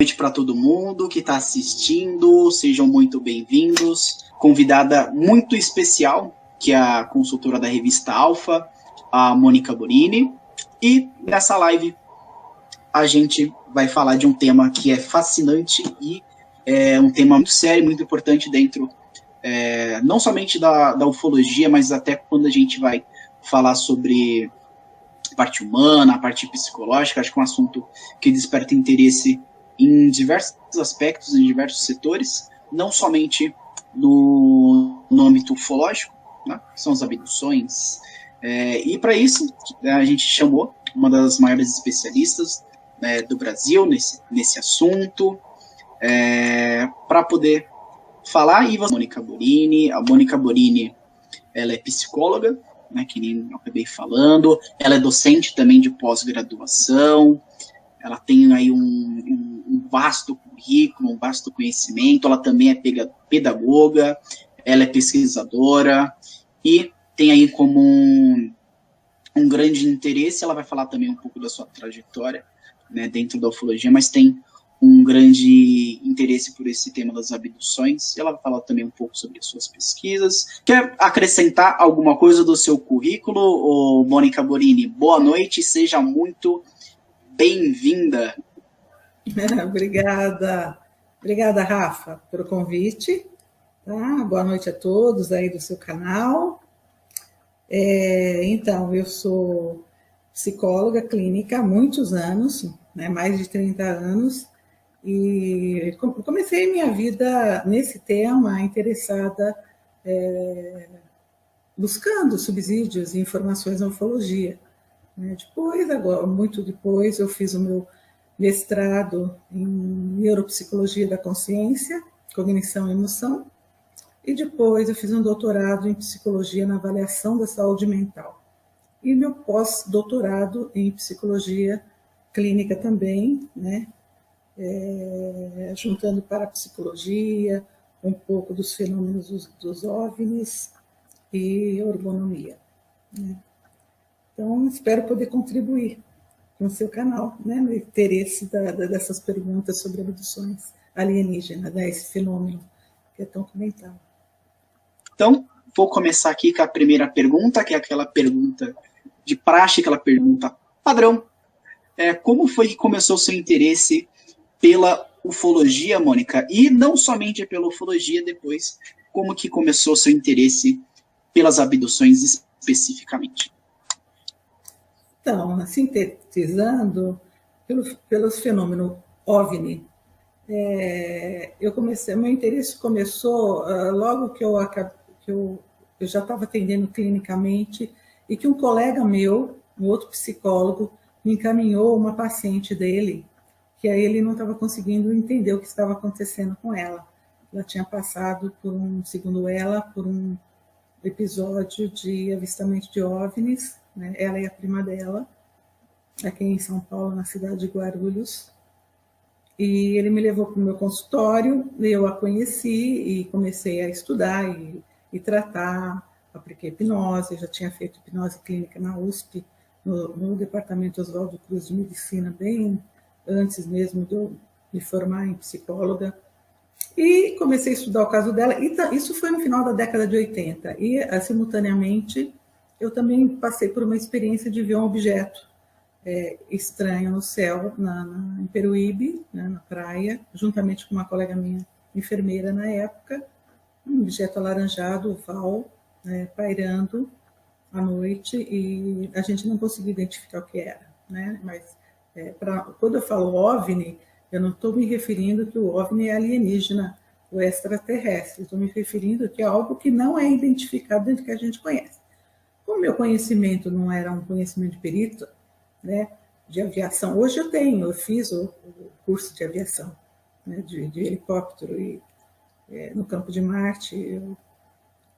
noite para todo mundo que está assistindo, sejam muito bem-vindos. Convidada muito especial, que é a consultora da revista Alfa, a Mônica Borini. E nessa live a gente vai falar de um tema que é fascinante e é um tema muito sério, muito importante dentro, não somente da ufologia, mas até quando a gente vai falar sobre a parte humana, a parte psicológica. Acho que é um assunto que desperta interesse em diversos aspectos, em diversos setores, não somente no âmbito ufológico, né, que são as abduções. E para isso, a gente chamou uma das maiores especialistas do Brasil nesse assunto, para poder falar. E a Mônica Borini. A Mônica Borini, ela é psicóloga, né, que nem eu acabei falando. Ela é docente também de pós-graduação. Ela tem aí um vasto currículo, um vasto conhecimento. Ela também é pedagoga, ela é pesquisadora e tem aí como um grande interesse. Ela vai falar também um pouco da sua trajetória, né, dentro da ufologia, mas tem um grande interesse por esse tema das abduções. Ela vai falar também um pouco sobre as suas pesquisas. Quer acrescentar alguma coisa do seu currículo, Mônica Borini? Boa noite, seja muito bem-vinda. Obrigada, Rafa, pelo convite. Tá? Boa noite a todos aí do seu canal. Então, eu sou psicóloga clínica há muitos anos, né, mais de 30 anos, e comecei minha vida nesse tema, interessada, buscando subsídios e informações na ufologia. Muito depois, eu fiz o meu mestrado em neuropsicologia da consciência, cognição e emoção, e depois eu fiz um doutorado em psicologia na avaliação da saúde mental. E meu pós-doutorado em psicologia clínica também, né? Juntando parapsicologia, um pouco dos fenômenos dos OVNIs e ergonomia, né? Então, espero poder contribuir com o seu canal, né, no interesse dessas perguntas sobre abduções alienígenas, né, esse fenômeno que é tão comentado. Então, vou começar aqui com a primeira pergunta, que é aquela pergunta de praxe, aquela pergunta padrão. Como foi que começou o seu interesse pela ufologia, Mônica? E não somente pela ufologia, depois, como que começou o seu interesse pelas abduções especificamente? Então, sintetizando, pelos fenômenos OVNI, meu interesse começou logo que eu já estava atendendo clinicamente e que um colega meu, um outro psicólogo, me encaminhou uma paciente dele, que aí ele não estava conseguindo entender o que estava acontecendo com ela. Ela tinha passado segundo ela, por um episódio de avistamento de OVNIs, né? Ela e a prima dela, aqui em São Paulo, na cidade de Guarulhos. E ele me levou para o meu consultório, eu a conheci e comecei a estudar e tratar. Apliquei hipnose, eu já tinha feito hipnose clínica na USP, no departamento Oswaldo Cruz de Medicina, bem antes mesmo de eu me formar em psicóloga. E comecei a estudar o caso dela, e isso foi no final da década de 80. E, simultaneamente, eu também passei por uma experiência de ver um objeto estranho no céu, em Peruíbe, né, na praia, juntamente com uma colega minha, enfermeira na época, um objeto alaranjado, oval, né, pairando à noite, e a gente não conseguia identificar o que era, né? Mas quando eu falo OVNI, eu não estou me referindo que o OVNI é alienígena ou extraterrestre, estou me referindo que é algo que não é identificado dentro do que a gente conhece. Como meu conhecimento não era um conhecimento de perito, né, de aviação, hoje eu fiz o curso de aviação, né, de helicóptero no campo de Marte,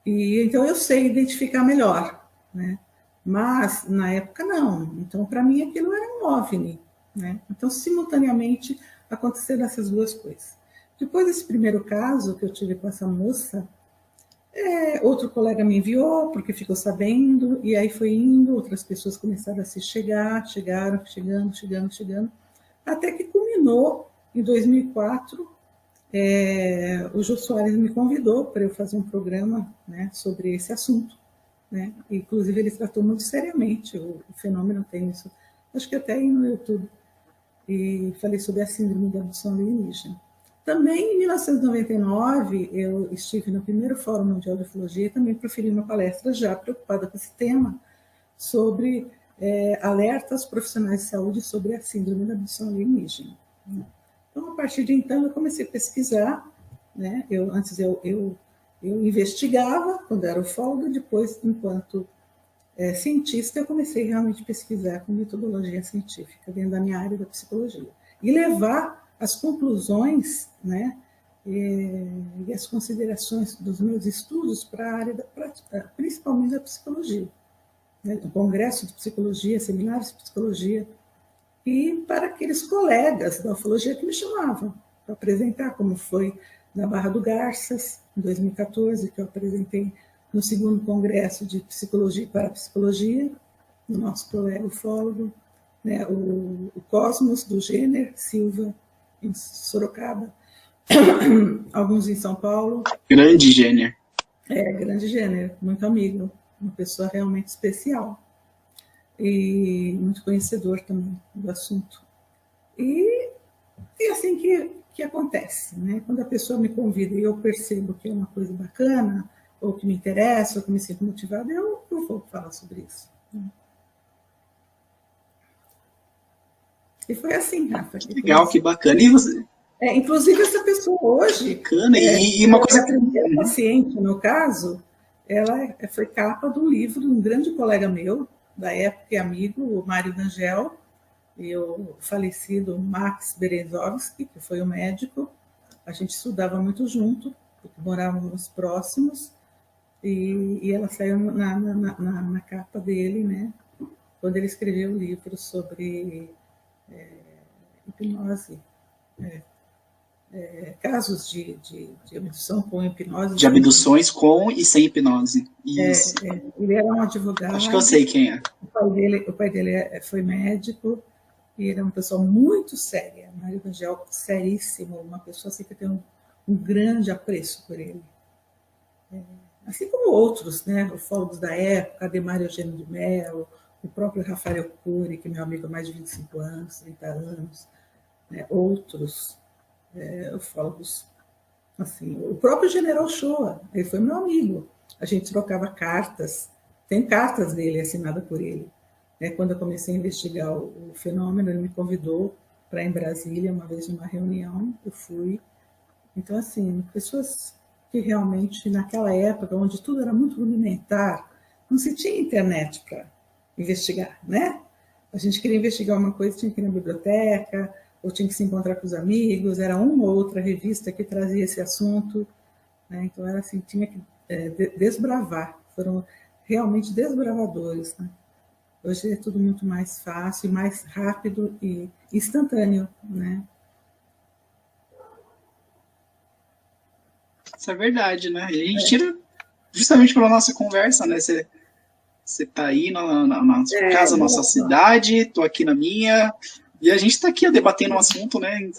então eu sei identificar melhor, né? Mas na época não, então para mim aquilo era um OVNI, né? Então simultaneamente aconteceram essas duas coisas. Depois desse primeiro caso que eu tive com essa moça, outro colega me enviou, porque ficou sabendo, e aí foi indo, outras pessoas começaram a se chegaram, chegando, até que culminou em 2004, o Jô Soares me convidou para eu fazer um programa, né, sobre esse assunto, né? Inclusive, ele tratou muito seriamente o fenômeno, tem isso, acho que até aí no YouTube, e falei sobre a síndrome da abdução alienígena. Também, em 1999, eu estive no primeiro Fórum Mundial de Ufologia e também proferi uma palestra já preocupada com esse tema, sobre alertas profissionais de saúde sobre a síndrome da abdução alienígena. Então, a partir de então, eu comecei a pesquisar, né? Antes eu investigava, quando era ufóloga, depois, enquanto cientista, eu comecei realmente a pesquisar com metodologia científica dentro da minha área da psicologia. E levar as conclusões, né, e as considerações dos meus estudos para a área principalmente da psicologia. Né, o congresso de psicologia, seminários de psicologia, e para aqueles colegas da ufologia que me chamavam para apresentar, como foi na Barra do Garças, em 2014, que eu apresentei no segundo congresso de psicologia e parapsicologia, do nosso colega ufólogo, né, o Cosmos, do Jenner Silva, em Sorocaba, alguns em São Paulo. Grande Jenner. Grande Jenner, muito amigo, uma pessoa realmente especial e muito conhecedor também do assunto. E assim que acontece, né? Quando a pessoa me convida e eu percebo que é uma coisa bacana, ou que me interessa, ou que me sinto motivada, eu vou falar sobre isso. E foi assim, Rafa. Que legal, assim. Que bacana. E você? Inclusive, essa pessoa hoje... Bacana, e uma coisa... A primeira paciente, no caso, ela foi capa do livro de um grande colega meu, da época e amigo, o Mário D'Angel, e o falecido Max Berezovski, que foi o médico. A gente estudava muito junto, porque morávamos próximos, e ela saiu na capa dele, né, quando ele escreveu o livro sobre hipnose, casos de abdução com hipnose. De abduções com e sem hipnose. Isso. Ele era um advogado. Acho que eu sei quem é. O pai dele foi médico, e ele é uma pessoa muito séria, Mário D'Angel, seríssimo, uma pessoa assim que tem um grande apreço por ele. Assim como outros, né, ufólogos da época, Ademar Eugênio de Mello, o próprio Rafael Cury, que é meu amigo há mais de 25 anos, 30 anos, né, outros ufólogos, assim, o próprio General Shoa, ele foi meu amigo, a gente trocava cartas, tem cartas dele assinadas por ele. Quando eu comecei a investigar o fenômeno, ele me convidou para ir em Brasília, uma vez numa reunião, eu fui. Então, assim, pessoas que realmente, naquela época, onde tudo era muito rudimentar, não se tinha internet para investigar, né? A gente queria investigar uma coisa, tinha que ir na biblioteca, ou tinha que se encontrar com os amigos, era uma ou outra revista que trazia esse assunto, né? Então, era assim, tinha que desbravar, foram realmente desbravadores, né? Hoje é tudo muito mais fácil, mais rápido e instantâneo, né? Isso é verdade, né? E a gente tira justamente pela nossa conversa, né? Você tá aí na sua casa, na sua cidade, tô aqui na minha, e a gente tá aqui debatendo um assunto, né?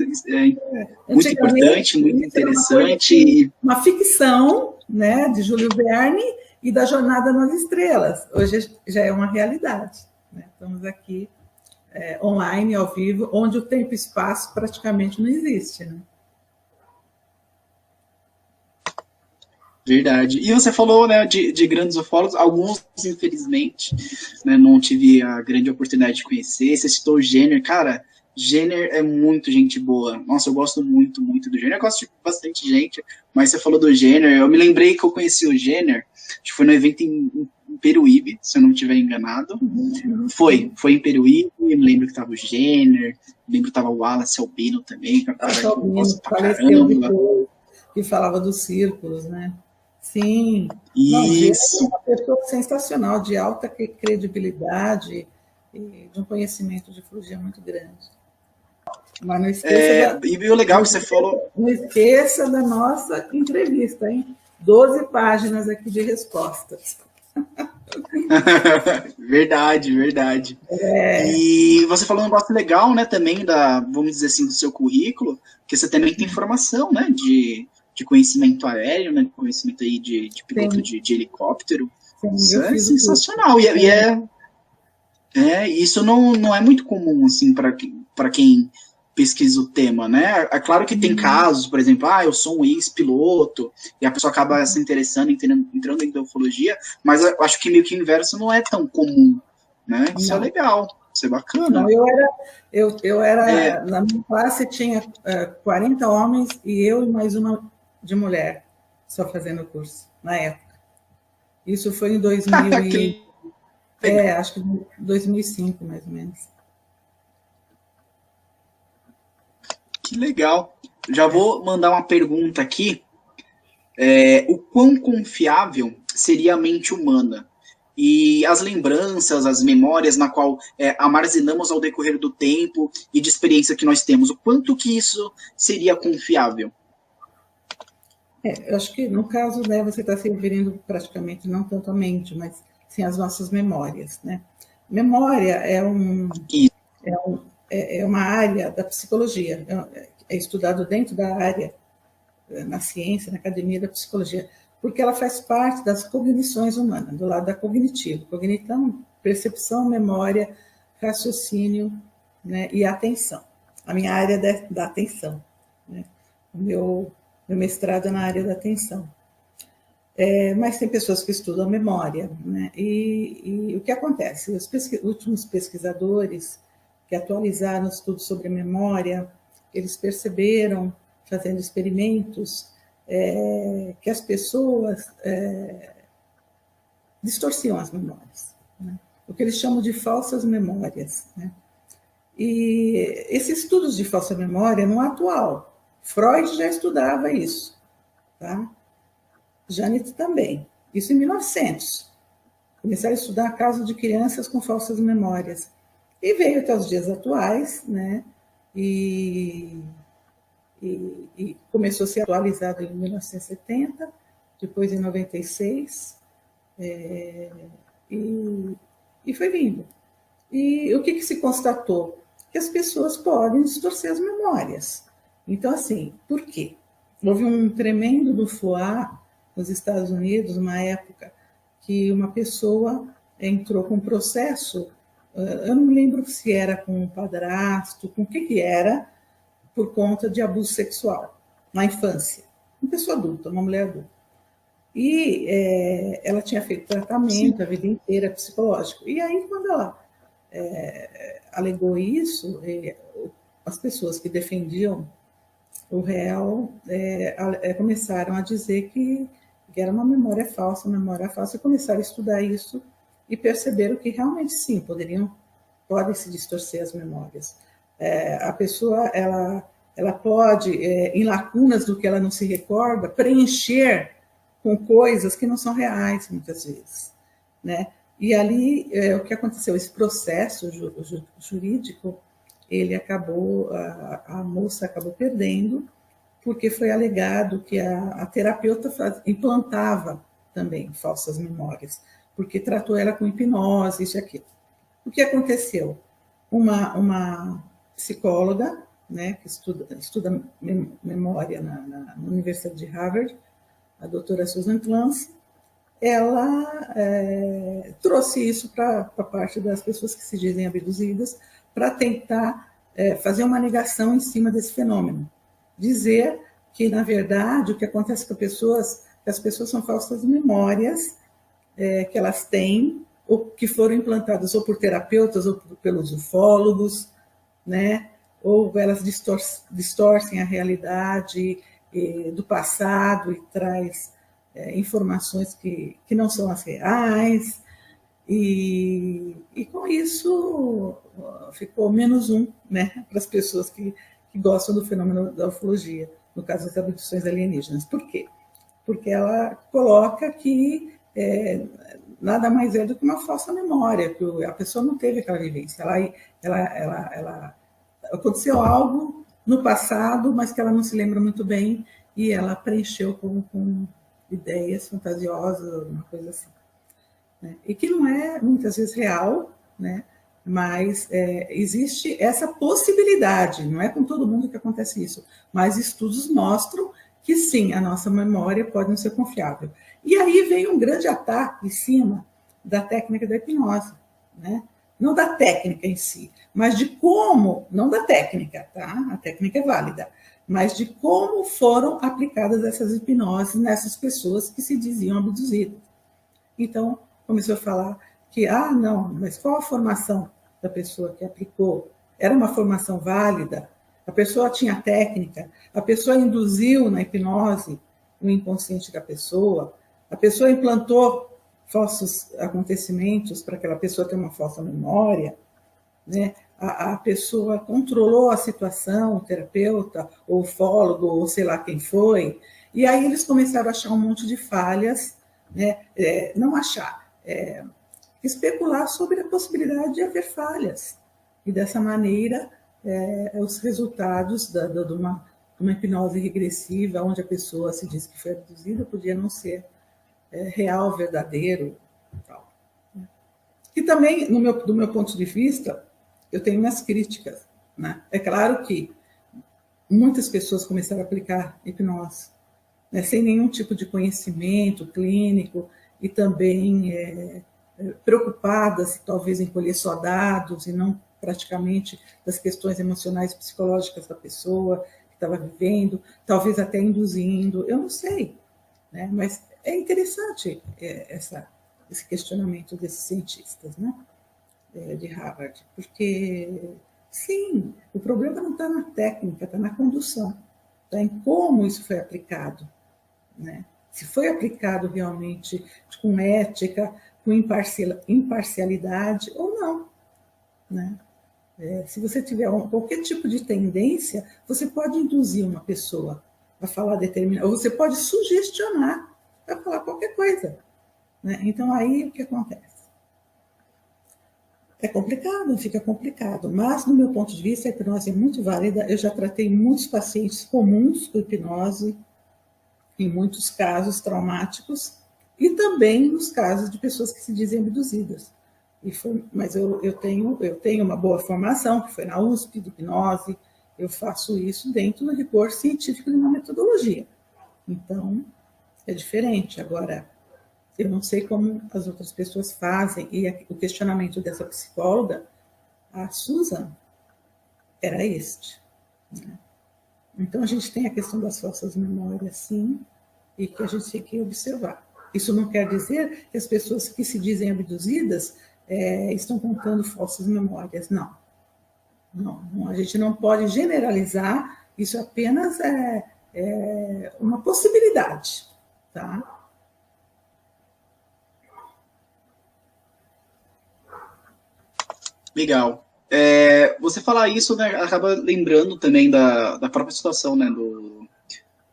Muito importante, muito interessante. Uma ficção, né? De Júlio Verne e da Jornada nas Estrelas. Hoje já é uma realidade, né? Estamos aqui online, ao vivo, onde o tempo e espaço praticamente não existe, né? Verdade. E você falou, né, de grandes ufólogos, alguns, infelizmente, né, não tive a grande oportunidade de conhecer. Você citou o Jenner. Cara, Jenner é muito gente boa. Nossa, eu gosto muito, muito do Jenner. Eu gosto de bastante gente, mas você falou do Jenner. Eu me lembrei que eu conheci o Jenner, acho que foi no evento em Peruíbe, se eu não estiver enganado. Foi em Peruíbe, me lembro que tava o Jenner, me lembro que tava o Wallace Albino também, que é um cara que eu gosto pra caramba. Que falava dos círculos, né? Sim. Isso. Não, uma pessoa sensacional, de alta credibilidade e de um conhecimento de ufologia muito grande. Mas não esqueça e o legal que você falou... Não esqueça da nossa entrevista, hein? 12 páginas aqui de respostas. Verdade, verdade. E você falou um negócio legal, né, também, vamos dizer assim, do seu currículo, que você também tem formação, né, de conhecimento aéreo, né, conhecimento aí de piloto Sim, de helicóptero. sim, eu Isso é fiz o curso. sensacional. Isso não é muito comum, assim, para quem pesquisa o tema, né? É claro que tem casos, por exemplo, eu sou um ex-piloto, e a pessoa acaba se interessando, entrando em ufologia, mas eu acho que meio que o inverso não é tão comum, né? Isso é Não, legal, isso é não, bacana. eu era, É, na minha classe tinha 40 homens e eu e mais uma de mulher, só fazendo o curso, na época. Isso foi em 2000 e, que legal. acho que 2005, mais ou menos. Que legal. Já vou mandar uma pergunta aqui. O quão confiável seria a mente humana? E as lembranças, as memórias na qual armazenamos ao decorrer do tempo e de experiência que nós temos, o quanto que isso seria confiável? Eu acho que, no caso, né, você está se referindo praticamente não tanto à mente, mas sim às nossas memórias, né? Memória E, é uma área da psicologia, é estudado dentro da área, na ciência, na academia da psicologia, porque ela faz parte das cognições humanas, do lado da cognitivo. Cognição, percepção, memória, raciocínio, né, e atenção. A minha área da atenção, né? O meu mestrado é na área da atenção. Mas tem pessoas que estudam memória, né? E o que acontece? Os últimos pesquisadores que atualizaram o estudo sobre a memória, eles perceberam, fazendo experimentos, que as pessoas distorciam as memórias, né? O que eles chamam de falsas memórias, né? E esses estudos de falsa memória não é atual. Freud já estudava isso, tá? Janet também. Isso em 1900. Começaram a estudar casos de crianças com falsas memórias. E veio até os dias atuais, né? E começou a ser atualizado em 1970, depois em 96, e foi vindo. E o que se constatou? Que as pessoas podem distorcer as memórias. Então, assim, por quê? Houve um tremendo bufluá nos Estados Unidos, uma época, que uma pessoa entrou com um processo, eu não lembro se era com um padrasto, com o que era, por conta de abuso sexual na infância. Uma pessoa adulta, uma mulher adulta. E ela tinha feito sim, tratamento a vida inteira psicológico. E aí, quando ela alegou isso, as pessoas que defendiam o réu começaram a dizer que era uma memória falsa, e começaram a estudar isso e perceberam que realmente sim, podem se distorcer as memórias. A pessoa ela pode, em lacunas do que ela não se recorda, preencher com coisas que não são reais, muitas vezes, né? E ali, o que aconteceu? Esse processo jurídico, ele acabou, a moça acabou perdendo, porque foi alegado que a terapeuta implantava também falsas memórias, porque tratou ela com hipnose, isso e aquilo. O que aconteceu? Uma psicóloga, né, que estuda memória na Universidade de Harvard, a doutora Susan Clancy, ela trouxe isso para parte das pessoas que se dizem abduzidas, para tentar fazer uma negação em cima desse fenômeno. Dizer que, na verdade, o que acontece com que as pessoas são falsas memórias que elas têm, ou que foram implantadas ou por terapeutas ou pelos ufólogos, né? Ou elas distorcem a realidade do passado e traz informações que não são as reais, e com isso ficou -1, né, para as pessoas que gostam do fenômeno da ufologia, no caso das abduções alienígenas. Por quê? Porque ela coloca que nada mais é do que uma falsa memória, que a pessoa não teve aquela vivência, ela aconteceu algo no passado, mas que ela não se lembra muito bem, e ela preencheu com ideias fantasiosas, uma coisa assim. né? E que não é muitas vezes real, né? Mas existe essa possibilidade, não é com todo mundo que acontece isso, mas estudos mostram que sim, a nossa memória pode não ser confiável. E aí vem um grande ataque em cima da técnica da hipnose, né? Não da técnica em si, mas de como, não da técnica, tá? A técnica é válida, mas de como foram aplicadas essas hipnoses nessas pessoas que se diziam abduzidas. Então, começou a falar que, não, mas qual a formação da pessoa que aplicou? Era uma formação válida? A pessoa tinha técnica? A pessoa induziu na hipnose o inconsciente da pessoa? A pessoa implantou falsos acontecimentos para aquela pessoa ter uma falsa memória? Né? A pessoa controlou a situação, o terapeuta, ou o ufólogo, ou sei lá quem foi. E aí eles começaram a achar um monte de falhas, né? Não achar, especular sobre a possibilidade de haver falhas. E dessa maneira, os resultados de uma hipnose regressiva, onde a pessoa se diz que foi abduzida, podia não ser real, verdadeiro. Tal. E também, do meu ponto de vista, eu tenho minhas críticas, né? É claro que muitas pessoas começaram a aplicar hipnose, né, sem nenhum tipo de conhecimento clínico e também preocupadas, talvez, em colher só dados e não praticamente das questões emocionais e psicológicas da pessoa que estava vivendo, talvez até induzindo, eu não sei, né? Mas é interessante esse questionamento desses cientistas, né? De Harvard, porque, sim, o problema não está na técnica, está na condução, está em como isso foi aplicado, né? Se foi aplicado realmente com ética, com imparcialidade ou não, né? Se você tiver qualquer tipo de tendência, você pode induzir uma pessoa a falar determinado, ou você pode sugestionar a falar qualquer coisa, né? Então, aí o que acontece? É complicado, fica complicado, mas, no meu ponto de vista, a hipnose é muito válida. Eu já tratei muitos pacientes comuns com hipnose, em muitos casos traumáticos, e também nos casos de pessoas que se dizem abduzidas. Mas eu tenho uma boa formação, que foi na USP, de hipnose, eu faço isso dentro do rigor científico de uma metodologia. Então, é diferente. Agora, eu não sei como as outras pessoas fazem, e o questionamento dessa psicóloga, a Susan, era este, né? Então, a gente tem a questão das falsas memórias, sim, e que a gente tem que observar. Isso não quer dizer que as pessoas que se dizem abduzidas estão contando falsas memórias, não. Não. A gente não pode generalizar, isso apenas é uma possibilidade, tá? Legal. Você falar isso, né, acaba lembrando também da própria situação, né,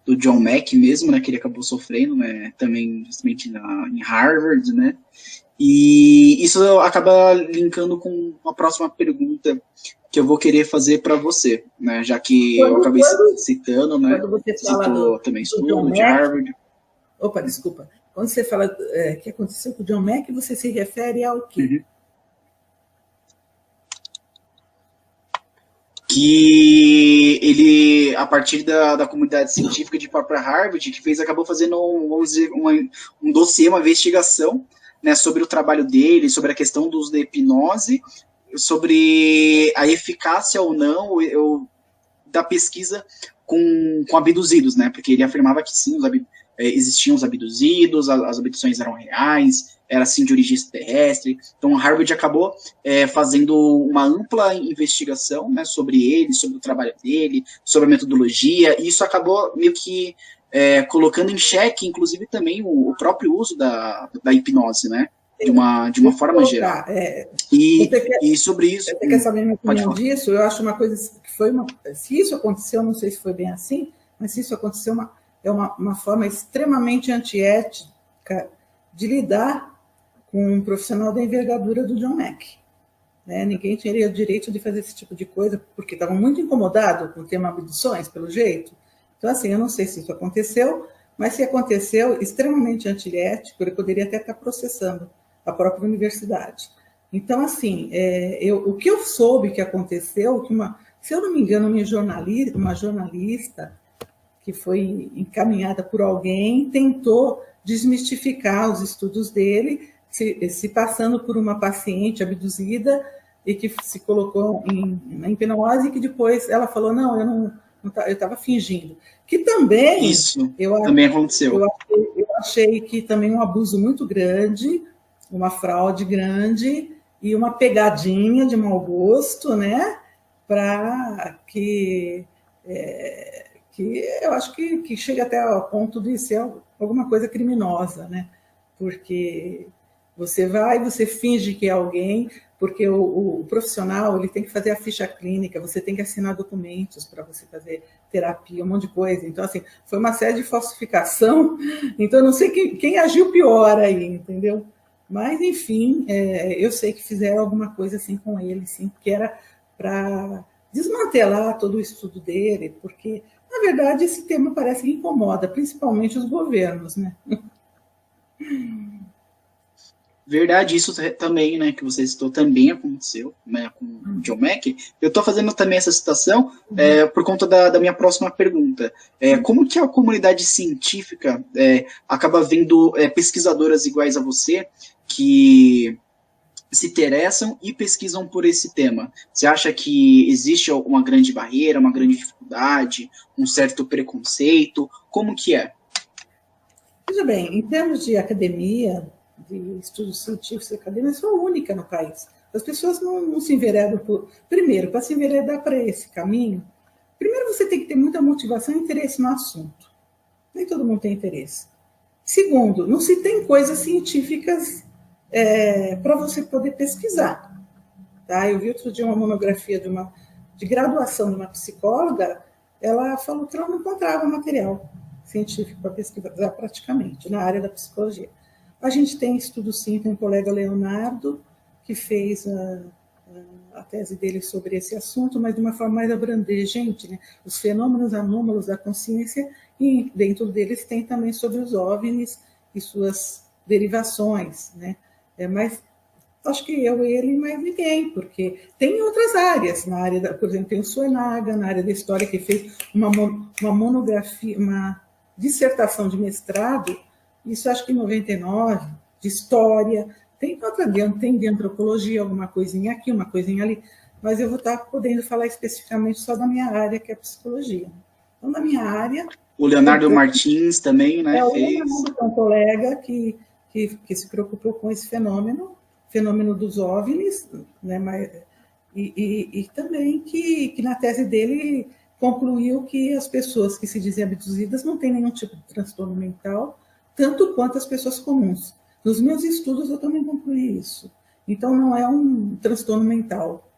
do John Mack mesmo, né, que ele acabou sofrendo, né, também justamente em Harvard, né, e isso acaba linkando com a próxima pergunta que eu vou querer fazer para você, né, já que eu acabei citando, né, citou também estudo de Harvard. Opa, desculpa. Quando você fala que aconteceu com o John Mack, você se refere ao quê? Uhum. Que ele, a partir da comunidade científica de própria Harvard, que acabou fazendo um dossiê, uma investigação, né, sobre o trabalho dele, sobre a questão do uso da hipnose, sobre a eficácia ou não da pesquisa com abduzidos, né, porque ele afirmava que sim, existiam os abduzidos, as abduções eram reais, era assim de origem terrestre. Então Harvard acabou fazendo uma ampla investigação, né, sobre ele, sobre o trabalho dele, sobre a metodologia, e isso acabou meio que colocando em xeque, inclusive, também o próprio uso da hipnose, né, de uma forma geral. E sobre isso... Você quer saber a minha opinião disso? Eu acho uma coisa que foi se isso aconteceu, não sei se foi bem assim, mas se isso aconteceu, é uma forma extremamente antiética de lidar com um profissional da envergadura do John Mack. Né? Ninguém teria o direito de fazer esse tipo de coisa, porque estavam muito incomodados com o tema abduções, pelo jeito. Então, assim, eu não sei se isso aconteceu, mas se aconteceu, extremamente antiético, ele poderia até estar processando a própria universidade. Então, assim, o que eu soube que aconteceu, se eu não me engano, uma jornalista que foi encaminhada por alguém, tentou desmistificar os estudos dele, se passando por uma paciente abduzida e que se colocou em hipnose, e que depois ela falou, não, eu estava fingindo. Que também... Isso também aconteceu. Eu achei que também um abuso muito grande, uma fraude grande e uma pegadinha de mau gosto, né? Para que eu acho que chega até ao ponto de ser alguma coisa criminosa, né? Porque você finge que é alguém, porque o profissional ele tem que fazer a ficha clínica, você tem que assinar documentos para você fazer terapia, um monte de coisa. Então, assim, foi uma série de falsificação. Então, eu não sei quem agiu pior aí, entendeu? Mas, enfim, eu sei que fizeram alguma coisa assim com ele, sim, que era para desmantelar todo o estudo dele, porque, na verdade, esse tema parece que incomoda, principalmente os governos, né? Verdade, isso também, né, que você citou, também aconteceu, né, com o John Mack. Eu estou fazendo também essa citação por conta da minha próxima pergunta. Como que a comunidade científica acaba vendo pesquisadoras iguais a você que se interessam e pesquisam por esse tema? Você acha que existe uma grande barreira, uma grande dificuldade, um certo preconceito? Como que é? Veja bem, em termos de academia, de estudos científicos e acadêmicos, eu sou única no país. As pessoas não se enveredam primeiro, para se enveredar para esse caminho, primeiro você tem que ter muita motivação e interesse no assunto. Nem todo mundo tem interesse. Segundo, não se tem coisas científicas para você poder pesquisar. Tá? Eu vi outro dia uma monografia de graduação de uma psicóloga, ela falou que ela não encontrava material científico para pesquisar praticamente na área da psicologia. A gente tem estudo sim, tem um colega Leonardo, que fez a tese dele sobre esse assunto, mas de uma forma mais abrangente, né? Os fenômenos anômalos da consciência, e dentro deles tem também sobre os OVNIs e suas derivações, né? Mas acho que eu e ele, mais ninguém, porque tem outras áreas, na área por exemplo, tem o Suenaga, na área da história, que fez uma monografia, uma dissertação de mestrado, isso acho que em 99, de história, tem de antropologia, alguma coisinha aqui, uma coisinha ali, mas eu vou estar podendo falar especificamente só da minha área, que é a psicologia. Então, da minha área... O Leonardo Martins também, né, o fez... Leonardo é um colega que se preocupou com esse fenômeno dos OVNIs, né, e também que na tese dele concluiu que as pessoas que se dizem abduzidas não têm nenhum tipo de transtorno mental, tanto quanto as pessoas comuns. Nos meus estudos eu também concluí isso. Então não é um transtorno mental,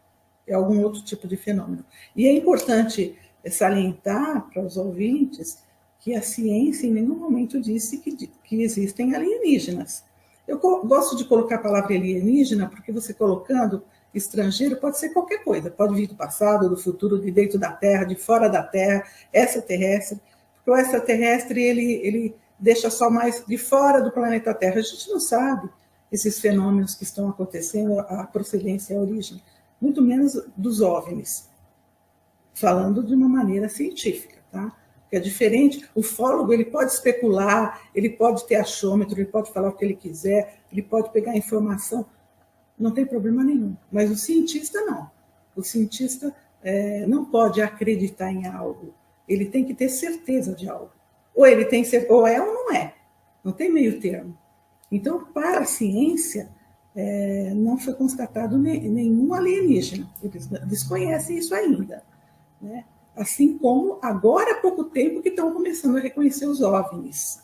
é algum outro tipo de fenômeno. E é importante salientar para os ouvintes que a ciência em nenhum momento disse que existem alienígenas. Eu gosto de colocar a palavra alienígena porque você colocando estrangeiro pode ser qualquer coisa, pode vir do passado, do futuro, de dentro da Terra, de fora da Terra, extraterrestre. Porque o extraterrestre ele deixa só mais de fora do planeta Terra. A gente não sabe esses fenômenos que estão acontecendo, a procedência, a origem, muito menos dos OVNIs, falando de uma maneira científica, tá? Que é diferente. O ufólogo ele pode especular, ele pode ter achômetro, ele pode falar o que ele quiser, ele pode pegar informação, não tem problema nenhum. Mas o cientista não. O cientista não pode acreditar em algo, ele tem que ter certeza de algo. Ou ele tem certeza, ou é ou não é. Não tem meio termo. Então, para a ciência, não foi constatado nenhum alienígena. Eles desconhecem isso ainda, né? Assim como agora há pouco tempo que estão começando a reconhecer os OVNIs.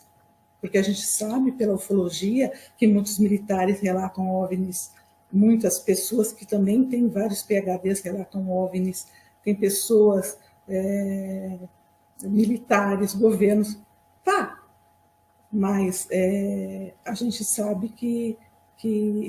Porque a gente sabe pela ufologia que muitos militares relatam OVNIs, muitas pessoas que também têm vários PhDs relatam OVNIs, tem pessoas militares, governos, tá, mas a gente sabe que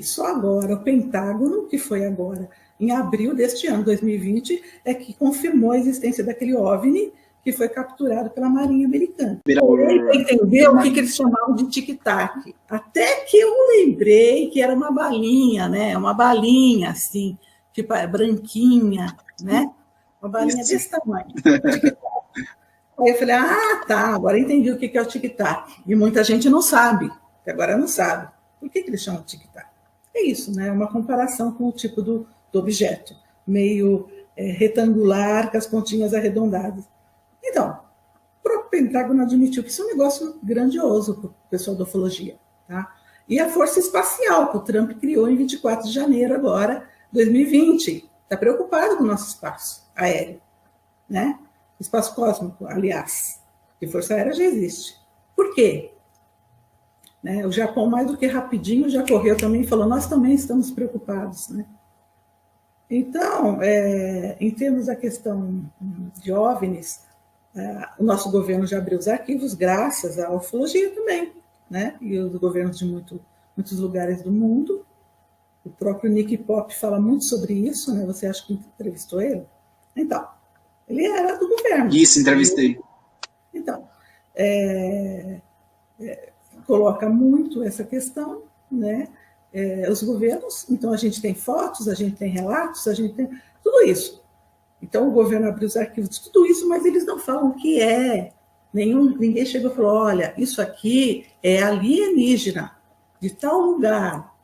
só agora, o Pentágono, que foi agora, em abril deste ano, 2020, é que confirmou a existência daquele OVNI que foi capturado pela Marinha Americana. Ele entendeu o que eles chamavam de tic-tac. Até que eu lembrei que era uma balinha, né? Uma balinha, assim, tipo, branquinha, né? Uma balinha desse tamanho. Aí eu falei, tá, agora entendi o que é o tic-tac. E muita gente não sabe, que agora não sabe. Por que eles chamam de tic-tac? É isso, né? É uma comparação com o tipo do objeto, meio retangular, com as pontinhas arredondadas. Então, o próprio Pentágono admitiu que isso é um negócio grandioso para o pessoal da ufologia. Tá? E a Força Espacial, que o Trump criou em 24 de janeiro agora, 2020, está preocupado com o nosso espaço aéreo, né? Espaço cósmico, aliás, que Força Aérea já existe. Por quê? Né? O Japão, mais do que rapidinho, já correu também e falou, nós também estamos preocupados. Né? Então, em termos da questão de OVNIs, o nosso governo já abriu os arquivos, graças à ufologia também, né? E os governos de muitos lugares do mundo. O próprio Nick Pop fala muito sobre isso, né? Você acha que entrevistou ele? Então, ele era do governo. Isso, entrevistei. Então, coloca muito essa questão, né? Os governos, então a gente tem fotos, a gente tem relatos, a gente tem tudo isso. Então o governo abriu os arquivos de tudo isso, mas eles não falam o que é. Ninguém chegou e falou, olha, isso aqui é alienígena, de tal lugar.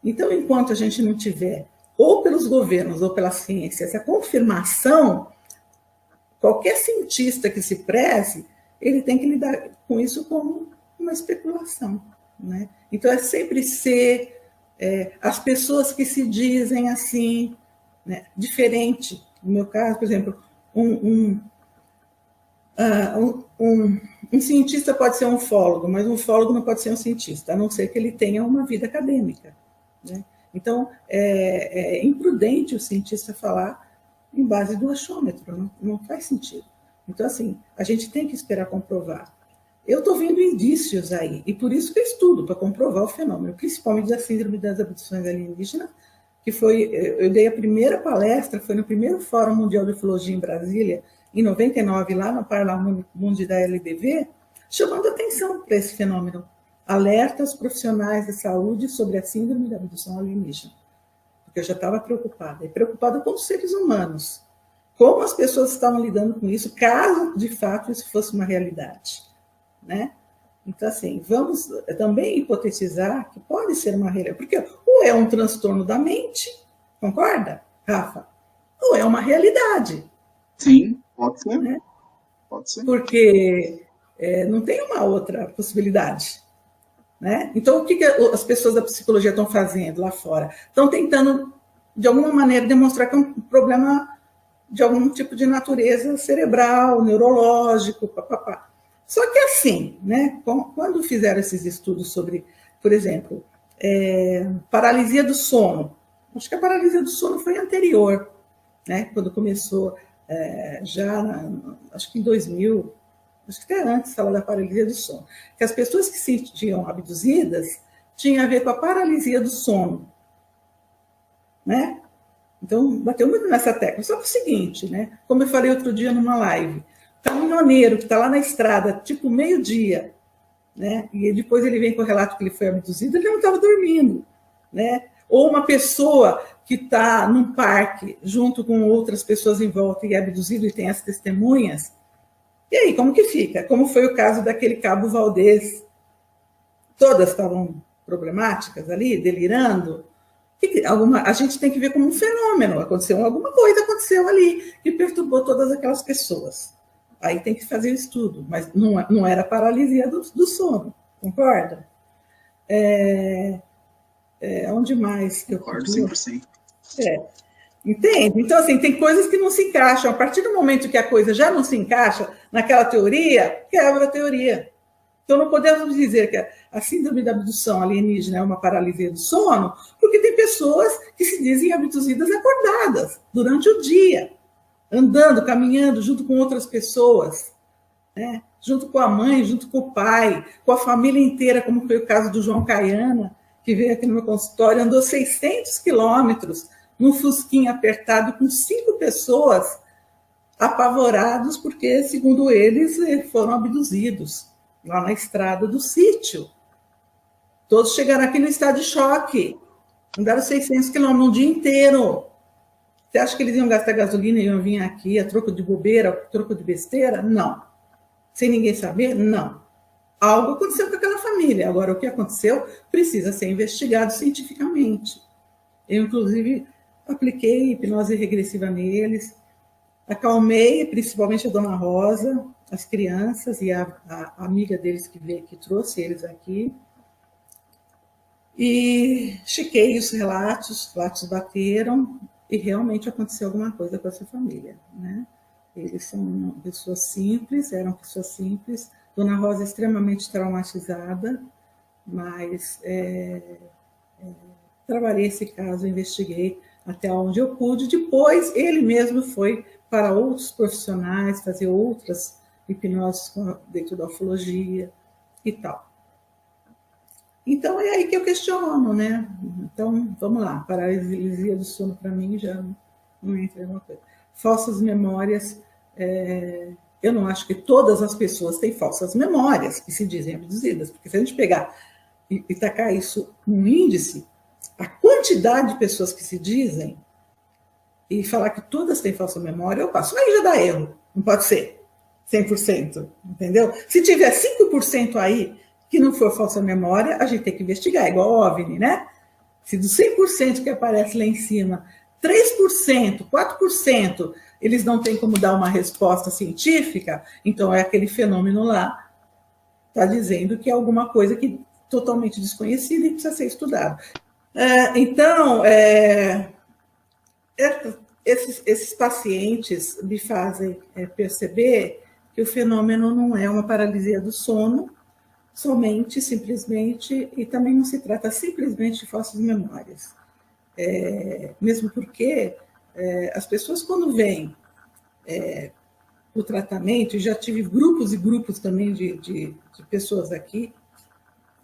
Então, enquanto a gente não tiver, ou pelos governos ou pela ciência, essa confirmação, qualquer cientista que se preze, ele tem que lidar com isso como uma especulação. Né? Então, é sempre ser as pessoas que se dizem assim, né, diferente. No meu caso, por exemplo, um cientista pode ser um ufólogo, mas um ufólogo não pode ser um cientista, a não ser que ele tenha uma vida acadêmica. Né? Então, é imprudente o cientista falar em base do achômetro, não faz sentido. Então, assim, a gente tem que esperar comprovar. Eu estou vendo indícios aí, e por isso que eu estudo, para comprovar o fenômeno, principalmente da síndrome das abduções alienígenas, que eu dei a primeira palestra, foi no primeiro Fórum Mundial de Ufologia em Brasília, em 99, lá no Parlamento Mundial da LDV, chamando atenção para esse fenômeno. Alerta aos profissionais da saúde sobre a síndrome da abdução alienígena. Porque eu já estava preocupada, e preocupada com os seres humanos. Como as pessoas estavam lidando com isso, caso, de fato, isso fosse uma realidade. Né? Então, assim, vamos também hipotetizar que pode ser uma realidade, porque ou é um transtorno da mente, concorda, Rafa? Ou é uma realidade. Sim, pode ser. Né? Pode ser. Porque não tem uma outra possibilidade. Né? Então, o que as pessoas da psicologia estão fazendo lá fora? Estão tentando, de alguma maneira, demonstrar que é um problema de algum tipo de natureza cerebral, neurológico, papapá. Só que assim, né, quando fizeram esses estudos sobre, por exemplo, paralisia do sono, acho que a paralisia do sono foi anterior, né, quando começou acho que em 2000, acho que até antes falar da paralisia do sono, que as pessoas que se sentiam abduzidas tinham a ver com a paralisia do sono, né? Então, bateu muito nessa tecla. Só que é o seguinte, né, como eu falei outro dia numa live, caminhoneiro que está lá na estrada, tipo meio-dia, né? E depois ele vem com o relato que ele foi abduzido, ele não estava dormindo. Né? Ou uma pessoa que está num parque junto com outras pessoas em volta e é abduzido e tem as testemunhas. E aí, como que fica? Como foi o caso daquele Cabo Valdez? Todas estavam problemáticas ali, delirando. A gente tem que ver como um fenômeno. Alguma coisa aconteceu ali que perturbou todas aquelas pessoas. Aí tem que fazer o estudo, mas não era paralisia do sono, concorda? Onde mais que eu concordo? 100%. Entende? Então, assim, tem coisas que não se encaixam. A partir do momento que a coisa já não se encaixa naquela teoria, quebra a teoria. Então, não podemos dizer que a síndrome da abdução alienígena é uma paralisia do sono, porque tem pessoas que se dizem abduzidas acordadas durante o dia, andando, caminhando junto com outras pessoas, né? Junto com a mãe, junto com o pai, com a família inteira, como foi o caso do João Caiana, que veio aqui no meu consultório, andou 600 quilômetros num fusquinha apertado com 5 pessoas apavorados porque, segundo eles, foram abduzidos lá na estrada do sítio. Todos chegaram aqui no estado de choque. Andaram 600 quilômetros um dia inteiro. Você acha que eles iam gastar gasolina e iam vir aqui a troco de bobeira, a troco de besteira? Não. Sem ninguém saber? Não. Algo aconteceu com aquela família. Agora, o que aconteceu precisa ser investigado cientificamente. Eu, inclusive, apliquei hipnose regressiva neles, acalmei principalmente a Dona Rosa, as crianças e a amiga deles que veio, que trouxe eles aqui. E chequei os relatos bateram e realmente aconteceu alguma coisa com essa família, né? Eles são pessoas simples, eram pessoas simples. Dona Rosa extremamente traumatizada, mas trabalhei esse caso, investiguei até onde eu pude. Depois, ele mesmo foi para outros profissionais, fazer outras hipnoses dentro da ufologia e tal. Então, é aí que eu questiono, né? Então, vamos lá. Paralisia do sono, para mim, já não entra em uma coisa. Falsas memórias. Eu não acho que todas as pessoas têm falsas memórias que se dizem abduzidas, porque se a gente pegar e tacar isso num índice, a quantidade de pessoas que se dizem e falar que todas têm falsa memória, eu passo. Aí já dá erro, não pode ser 100%, entendeu? Se tiver 5% aí que não for falsa memória, a gente tem que investigar, igual o OVNI, né? Se dos 100% que aparece lá em cima, 3%, 4%, eles não têm como dar uma resposta científica, então é aquele fenômeno lá, está dizendo que é alguma coisa que totalmente desconhecida e precisa ser estudado. Então, esses pacientes me fazem perceber que o fenômeno não é uma paralisia do sono, somente, simplesmente, e também não se trata simplesmente de falsas memórias. Mesmo porque as pessoas, quando vêm o tratamento, e já tive grupos e grupos também de pessoas aqui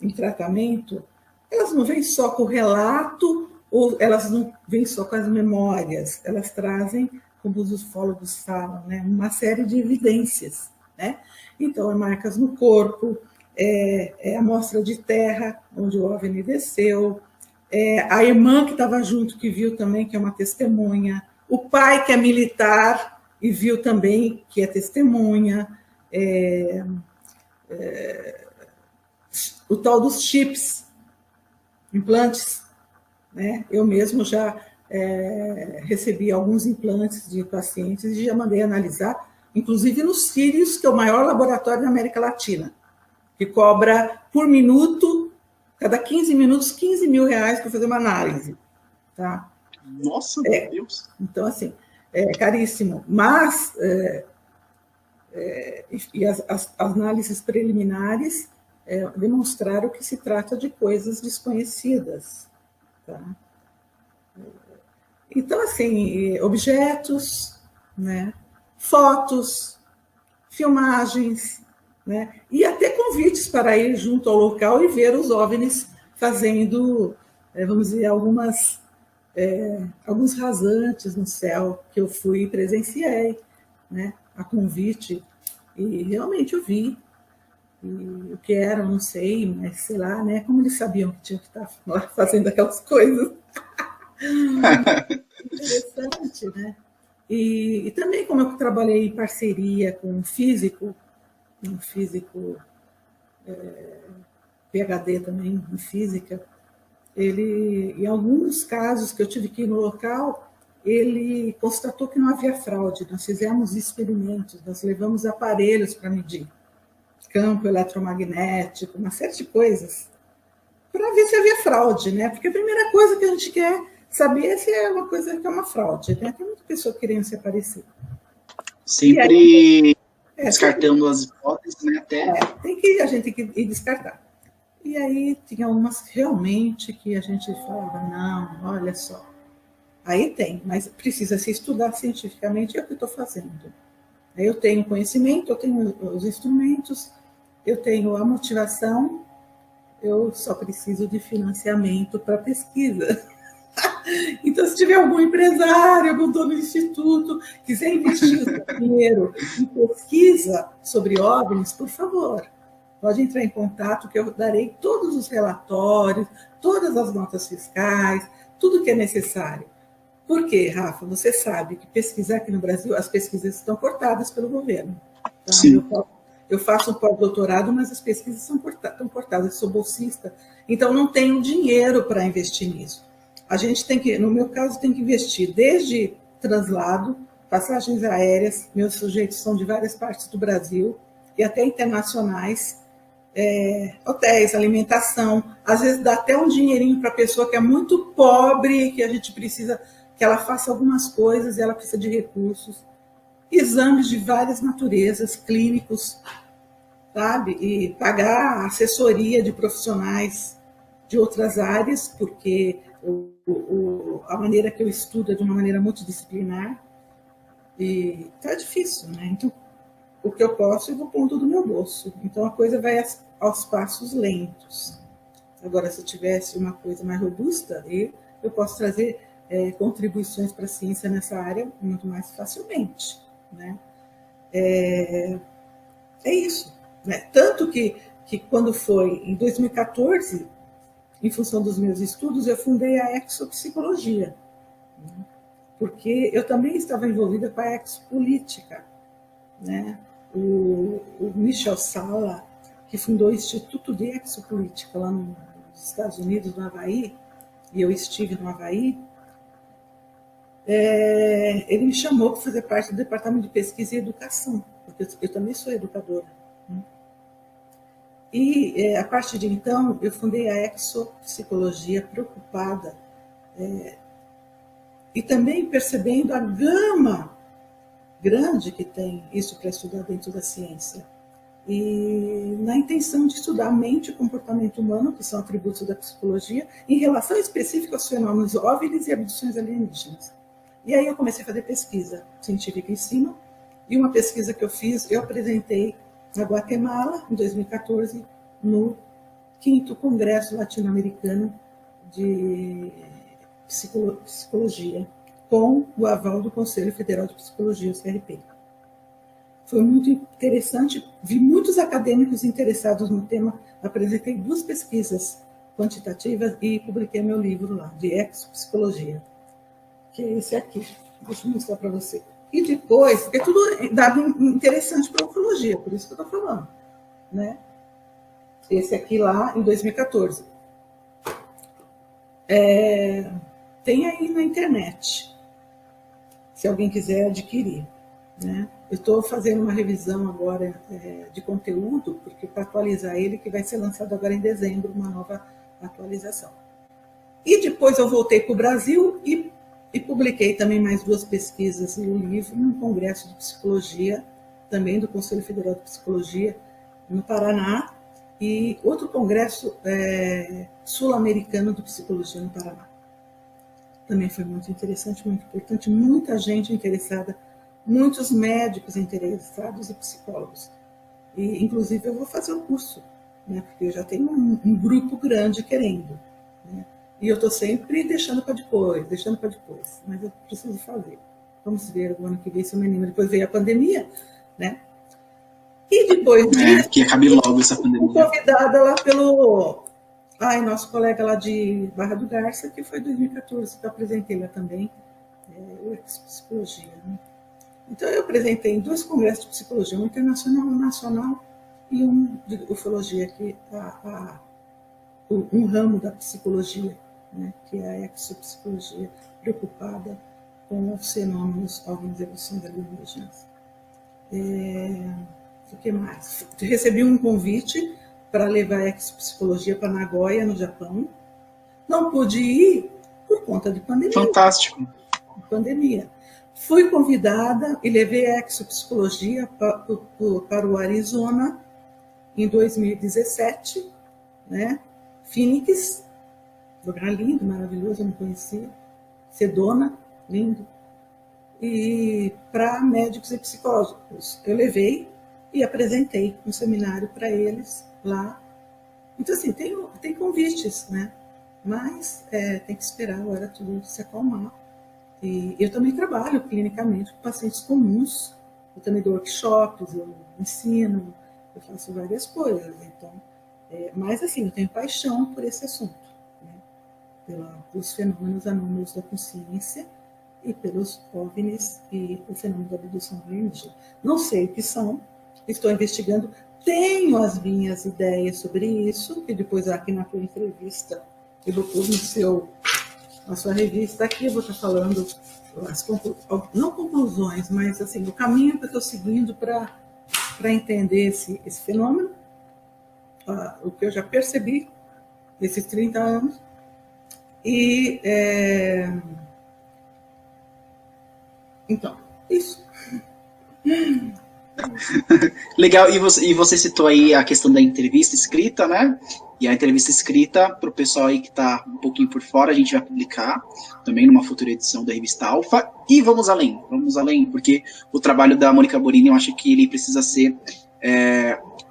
em tratamento, elas não vêm só com o relato, ou elas não vêm só com as memórias, elas trazem, como os ufólogos falam, né, uma série de evidências, né? Então, marcas no corpo, amostra de terra, onde o OVNI desceu, a irmã que estava junto, que viu também, que é uma testemunha, o pai, que é militar, e viu também, que é testemunha, o tal dos chips, implantes, né? Eu mesmo já recebi alguns implantes de pacientes e já mandei analisar, inclusive nos Sírios, que é o maior laboratório da América Latina, que cobra por minuto, cada 15 minutos, 15 mil reais para fazer uma análise. Tá? Nossa, meu Deus! Então, assim, é caríssimo. Mas, e as análises preliminares demonstraram que se trata de coisas desconhecidas. Tá? Então, assim, objetos, né, fotos, filmagens, né, e até convites para ir junto ao local e ver os OVNIs fazendo, vamos dizer, alguns rasantes no céu que eu fui e presenciei, né, a convite, e realmente eu vi. E o que era, eu não sei, mas sei lá, né, como eles sabiam que tinha que estar lá fazendo aquelas coisas. Interessante, né? E também, como eu trabalhei em parceria com um físico PhD também em física, ele, em alguns casos que eu tive que ir no local, ele constatou que não havia fraude. Nós fizemos experimentos, nós levamos aparelhos para medir campo eletromagnético, uma série de coisas, para ver se havia fraude, né? Porque a primeira coisa que a gente quer saber é se é uma coisa que é uma fraude, né? Tem muita pessoa querendo se aparecer. Sempre descartando as hipóteses, né? A gente tem que ir descartar. E aí tinha umas realmente que a gente falava, não, olha só. Aí tem, mas precisa se estudar cientificamente, é o que eu estou fazendo. Eu tenho conhecimento, eu tenho os instrumentos, eu tenho a motivação, eu só preciso de financiamento para pesquisa. Então, se tiver algum empresário, algum dono de instituto, quiser investir o seu dinheiro em pesquisa sobre OVNIs, por favor, pode entrar em contato que eu darei todos os relatórios, todas as notas fiscais, tudo que é necessário. Por quê, Rafa? Você sabe que pesquisar aqui no Brasil, as pesquisas estão cortadas pelo governo. Tá? Eu faço um pós-doutorado, mas as pesquisas estão cortadas. Eu sou bolsista, então não tenho dinheiro para investir nisso. A gente tem que, no meu caso, tem que investir desde translado, passagens aéreas, meus sujeitos são de várias partes do Brasil, e até internacionais, hotéis, alimentação, às vezes dá até um dinheirinho para a pessoa que é muito pobre, que a gente precisa que ela faça algumas coisas e ela precisa de recursos, exames de várias naturezas, clínicos, sabe? E pagar assessoria de profissionais de outras áreas, porque a maneira que eu estudo é de uma maneira multidisciplinar, e tá difícil, né? Então, o que eu posso, eu vou pondo do meu bolso. Então, a coisa vai aos passos lentos. Agora, se eu tivesse uma coisa mais robusta, eu posso trazer contribuições para a ciência nessa área muito mais facilmente, né? É isso. Né? Tanto que quando foi em 2014, em função dos meus estudos, eu fundei a Exopsicologia, né? Porque eu também estava envolvida com a exopolítica, né? O Michel Sala, que fundou o Instituto de Exopolítica lá nos Estados Unidos, no Havaí, e eu estive no Havaí, ele me chamou para fazer parte do Departamento de Pesquisa e Educação, porque eu também sou educadora. Né? E, a partir de então, eu fundei a Exopsicologia, preocupada, e também percebendo a gama grande que tem isso para estudar dentro da ciência. E na intenção de estudar a mente e comportamento humano, que são atributos da psicologia, em relação específica aos fenômenos OVNIs e abduções alienígenas. E aí eu comecei a fazer pesquisa científica em cima, e uma pesquisa que eu fiz, eu apresentei na Guatemala, em 2014, no 5º Congresso Latino-Americano de Psicologia, com o aval do Conselho Federal de Psicologia, o CRP. Foi muito interessante, vi muitos acadêmicos interessados no tema, apresentei 2 pesquisas quantitativas e publiquei meu livro lá, de Exopsicologia, que é esse aqui. Deixa eu mostrar para você. E depois, porque é tudo dado interessante para a ufologia, por isso que eu estou falando. Né? Esse aqui lá, em 2014. Tem aí na internet, se alguém quiser adquirir. Né? Eu estou fazendo uma revisão agora de conteúdo, porque para atualizar ele, que vai ser lançado agora em dezembro, uma nova atualização. E depois eu voltei para o Brasil e publiquei também mais 2 pesquisas e um livro num congresso de psicologia, também do Conselho Federal de Psicologia, no Paraná, e outro congresso sul-americano de psicologia no Paraná. Também foi muito interessante, muito importante, muita gente interessada, muitos médicos interessados e psicólogos. E, inclusive, eu vou fazer um curso, né, porque eu já tenho um grupo grande querendo. Né, e eu estou sempre deixando para depois, mas eu preciso fazer. Vamos ver o ano que vem se eu me animo. Depois veio a pandemia, né? E depois disso, que acabe logo essa pandemia. Convidada lá pelo nosso colega lá de Barra do Garça, que foi em 2014, que eu apresentei lá também, o Psicologia. Né? Então, eu apresentei em 2 congressos de psicologia, um internacional, um nacional, e um de ufologia, que um ramo da psicologia, né, que é a exopsicologia, preocupada com os fenômenos OVNIs e abduções alienígenas. O que mais? Recebi um convite para levar a exopsicologia para Nagoya, no Japão. Não pude ir por conta de pandemia. Fantástico. Pandemia. Fui convidada e levei a exopsicologia para o Arizona em 2017, né? Phoenix, lugar lindo, maravilhoso, eu não conhecia. Sedona, lindo. E para médicos e psicólogos. Eu levei e apresentei um seminário para eles lá. Então, assim, tem convites, né? Mas tem que esperar agora tudo se acalmar. E eu também trabalho clinicamente com pacientes comuns. Eu também dou workshops, eu ensino. eu faço várias coisas. Então, mas assim, eu tenho paixão por esse assunto, né? Pelos fenômenos anômalos da consciência e pelos OVNIs e o fenômeno da abdução alienígena. Não sei o que são, estou investigando, tenho as minhas ideias sobre isso, que depois aqui na tua entrevista eu vou pôr na sua revista aqui, eu vou estar falando não conclusões, mas assim, o caminho que eu estou seguindo para entender esse fenômeno, o que eu já percebi nesses 30 anos. E então, isso. Legal, e você citou aí a questão da entrevista escrita, né? E a entrevista escrita, para o pessoal aí que está um pouquinho por fora, a gente vai publicar também numa futura edição da revista Alfa. E vamos além, porque o trabalho da Mônica Borini, eu acho que ele precisa ser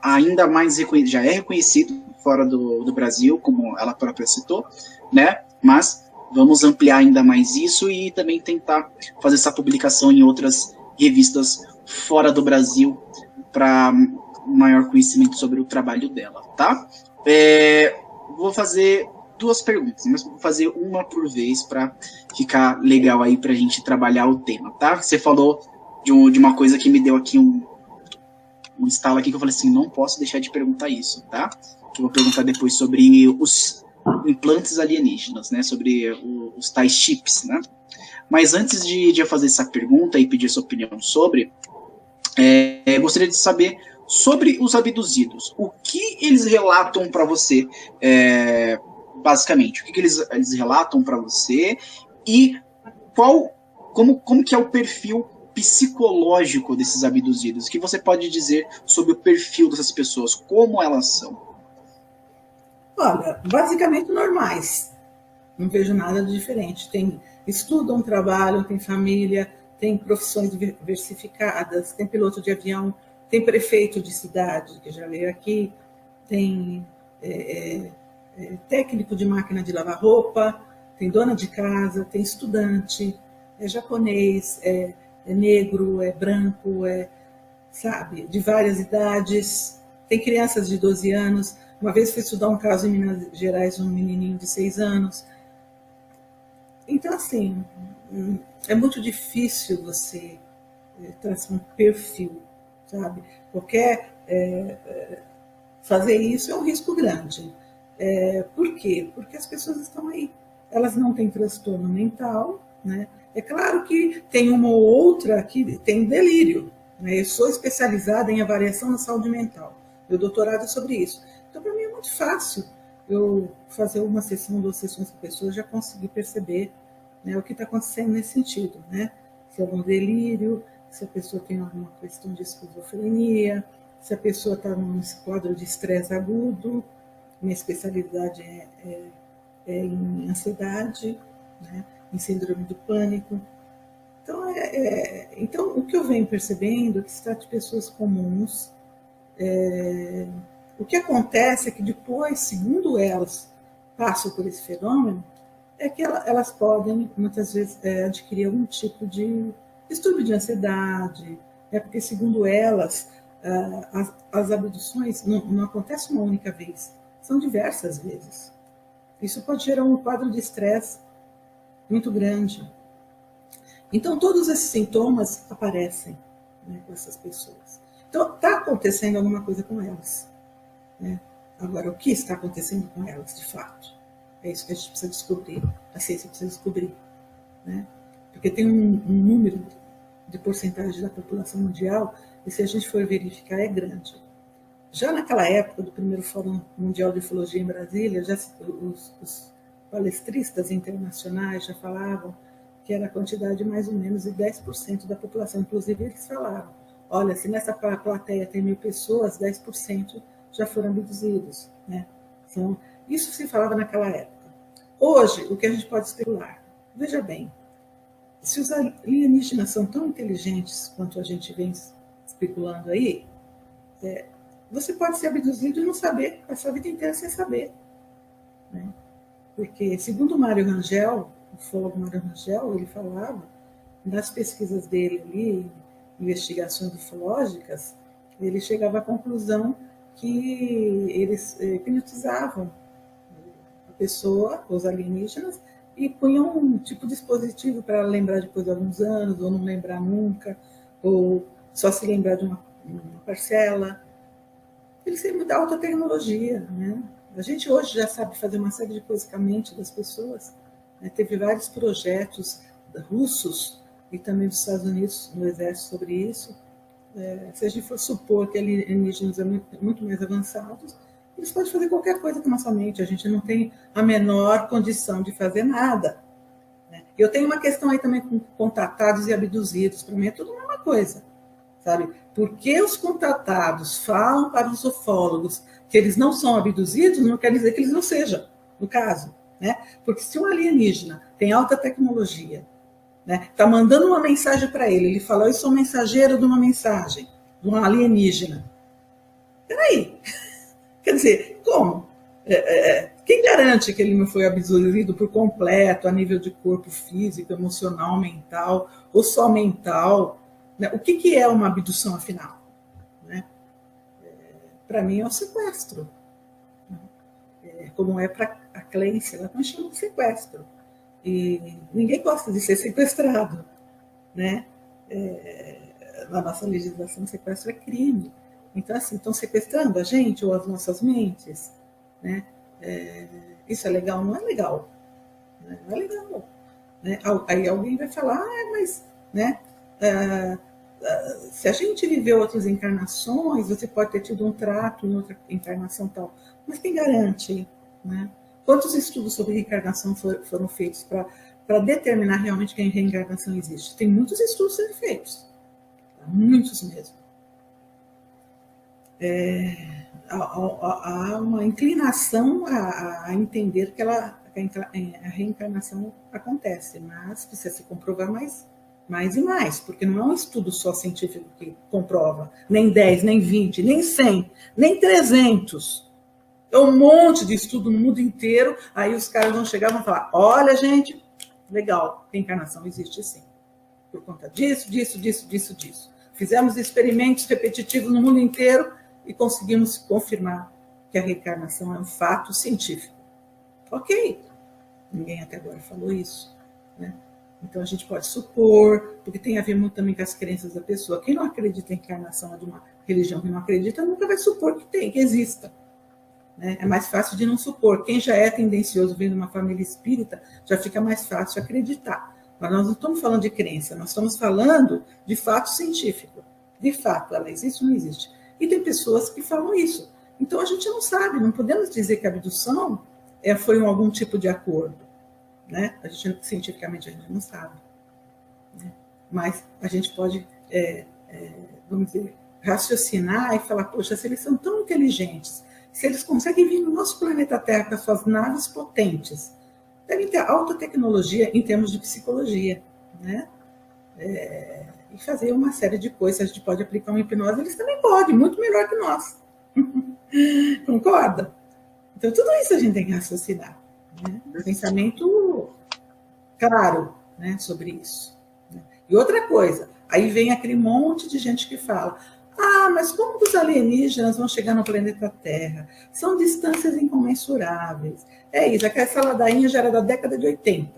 ainda mais reconhecido, já é reconhecido fora do Brasil, como ela própria citou, né? Mas vamos ampliar ainda mais isso e também tentar fazer essa publicação em outras revistas fora do Brasil para maior conhecimento sobre o trabalho dela, tá? Vou fazer 2 perguntas, mas vou fazer uma por vez para ficar legal aí para a gente trabalhar o tema, tá? Você falou de uma coisa que me deu aqui um estalo aqui que eu falei assim, não posso deixar de perguntar isso, tá? Que eu vou perguntar depois sobre os implantes alienígenas, né? Sobre os tais chips, né? Mas antes de eu fazer essa pergunta e pedir sua opinião sobre, gostaria de saber sobre os abduzidos. O que eles relatam para você, basicamente? O que eles relatam para você e como que é o perfil psicológico desses abduzidos? O que você pode dizer sobre o perfil dessas pessoas? Como elas são? Olha, basicamente normais. Não vejo nada de diferente. Estudam, trabalham, tem família, tem profissões diversificadas, tem piloto de avião, tem prefeito de cidade, que já veio aqui, tem técnico de máquina de lavar roupa, tem dona de casa, tem estudante, é japonês, é negro, é branco, sabe, de várias idades, tem crianças de 12 anos. Uma vez fui estudar um caso em Minas Gerais, um menininho de 6 anos. Então, assim, é muito difícil você traçar um perfil, sabe? Fazer isso é um risco grande. Por quê? Porque as pessoas estão aí. Elas não têm transtorno mental, né? É claro que tem uma ou outra que tem delírio, né? Eu sou especializada em avaliação da saúde mental. Meu doutorado é sobre isso. Então, para mim é muito fácil eu fazer uma sessão, 2 sessões com a pessoa, já conseguir perceber, né, o que está acontecendo nesse sentido, né? Se é algum delírio, se a pessoa tem alguma questão de esquizofrenia, se a pessoa está num quadro de estresse agudo. Minha especialidade é em ansiedade, né, em síndrome do pânico. Então, então, o que eu venho percebendo é que se trata de pessoas comuns. O que acontece é que depois, segundo elas passam por esse fenômeno, é que elas podem, muitas vezes, adquirir algum tipo de distúrbio de ansiedade, porque, segundo elas, as abduções não acontecem uma única vez, são diversas vezes. Isso pode gerar um quadro de estresse muito grande. Então, todos esses sintomas aparecem, né, com essas pessoas. Então, está acontecendo alguma coisa com elas, né? Agora, o que está acontecendo com elas, de fato? É isso que a gente precisa descobrir, a ciência precisa descobrir, né? Porque tem um número de porcentagem da população mundial, e se a gente for verificar, é grande. Já naquela época do primeiro Fórum Mundial de Ufologia em Brasília, os palestristas internacionais já falavam que era a quantidade mais ou menos de 10% da população. Inclusive, eles falaram, olha, se nessa plateia tem 1000 pessoas, 10% já foram abduzidos, né? Então, isso se falava naquela época. Hoje, o que a gente pode especular? Veja bem, se os alienígenas são tão inteligentes quanto a gente vem especulando aí, você pode ser abduzido e não saber, passar a vida inteira sem saber, né? Porque, segundo o Mário Rangel, o ufólogo Mário Rangel, ele falava, nas pesquisas dele ali, investigações ufológicas, ele chegava à conclusão que eles hipnotizavam a pessoa, os alienígenas, e punham um tipo de dispositivo para lembrar depois de alguns anos, ou não lembrar nunca, ou só se lembrar de uma parcela. Eles têm muita alta tecnologia, né? A gente hoje já sabe fazer uma série de coisas com a mente das pessoas, né? Teve vários projetos russos e também dos Estados Unidos, no exército, sobre isso. Se a gente for supor que alienígenas são muito mais avançados, eles podem fazer qualquer coisa com a nossa mente, a gente não tem a menor condição de fazer nada. Né? Eu tenho uma questão aí também com contatados e abduzidos, para mim é tudo a mesma coisa, sabe? Porque os contatados falam para os ufólogos que eles não são abduzidos, não quer dizer que eles não sejam, no caso. Né? Porque se um alienígena tem alta tecnologia, está mandando uma mensagem para ele, ele fala, eu sou mensageiro de uma mensagem, de um alienígena. Peraí, quer dizer, como? Quem garante que ele não foi abduzido por completo, a nível de corpo físico, emocional, mental, ou só mental? Né? O que é uma abdução, afinal? Né? Para mim é um sequestro. Como é para a Clancy, ela não chama de sequestro. E ninguém gosta de ser sequestrado, né? Na nossa legislação, sequestro é crime. Então, assim, estão sequestrando a gente ou as nossas mentes, né? Isso é legal? Não é legal. Né? Não é legal. Né? Aí alguém vai falar, mas, né? Se a gente viveu outras encarnações, você pode ter tido um trato em outra encarnação tal. Mas quem garante, né? Quantos estudos sobre reencarnação foram feitos para determinar realmente que a reencarnação existe? Tem muitos estudos sendo feitos, muitos mesmo. Há uma inclinação a entender que a reencarnação acontece, mas precisa se comprovar mais e mais, porque não é um estudo só científico que comprova, nem 10, nem 20, nem 100, nem 300. É um monte de estudo no mundo inteiro, aí os caras vão chegar e vão falar, olha, gente, legal, reencarnação existe sim. Por conta disso. Fizemos experimentos repetitivos no mundo inteiro e conseguimos confirmar que a reencarnação é um fato científico. Ok. Ninguém até agora falou isso. Né? Então a gente pode supor, porque tem a ver muito também com as crenças da pessoa. Quem não acredita em reencarnação de uma religião que não acredita, nunca vai supor que exista. É mais fácil de não supor. Quem já é tendencioso vindo de uma família espírita, já fica mais fácil acreditar. Mas nós não estamos falando de crença, nós estamos falando de fato científico. De fato, ela existe ou não existe. E tem pessoas que falam isso. Então a gente não sabe, não podemos dizer que a abdução foi algum tipo de acordo. Né? Cientificamente a gente não sabe. Né? Mas a gente pode, vamos dizer, raciocinar e falar, poxa, se eles são tão inteligentes, se eles conseguem vir no nosso planeta Terra com as suas naves potentes, devem ter alta tecnologia em termos de psicologia, né? E fazer uma série de coisas. A gente pode aplicar uma hipnose, eles também podem, muito melhor que nós. Concorda? Então, tudo isso a gente tem que raciocinar. Né? Pensamento claro, né, sobre isso. Né? E outra coisa, aí vem aquele monte de gente que fala, mas como os alienígenas vão chegar no planeta Terra? São distâncias incomensuráveis. Isso, essa ladainha já era da década de 80.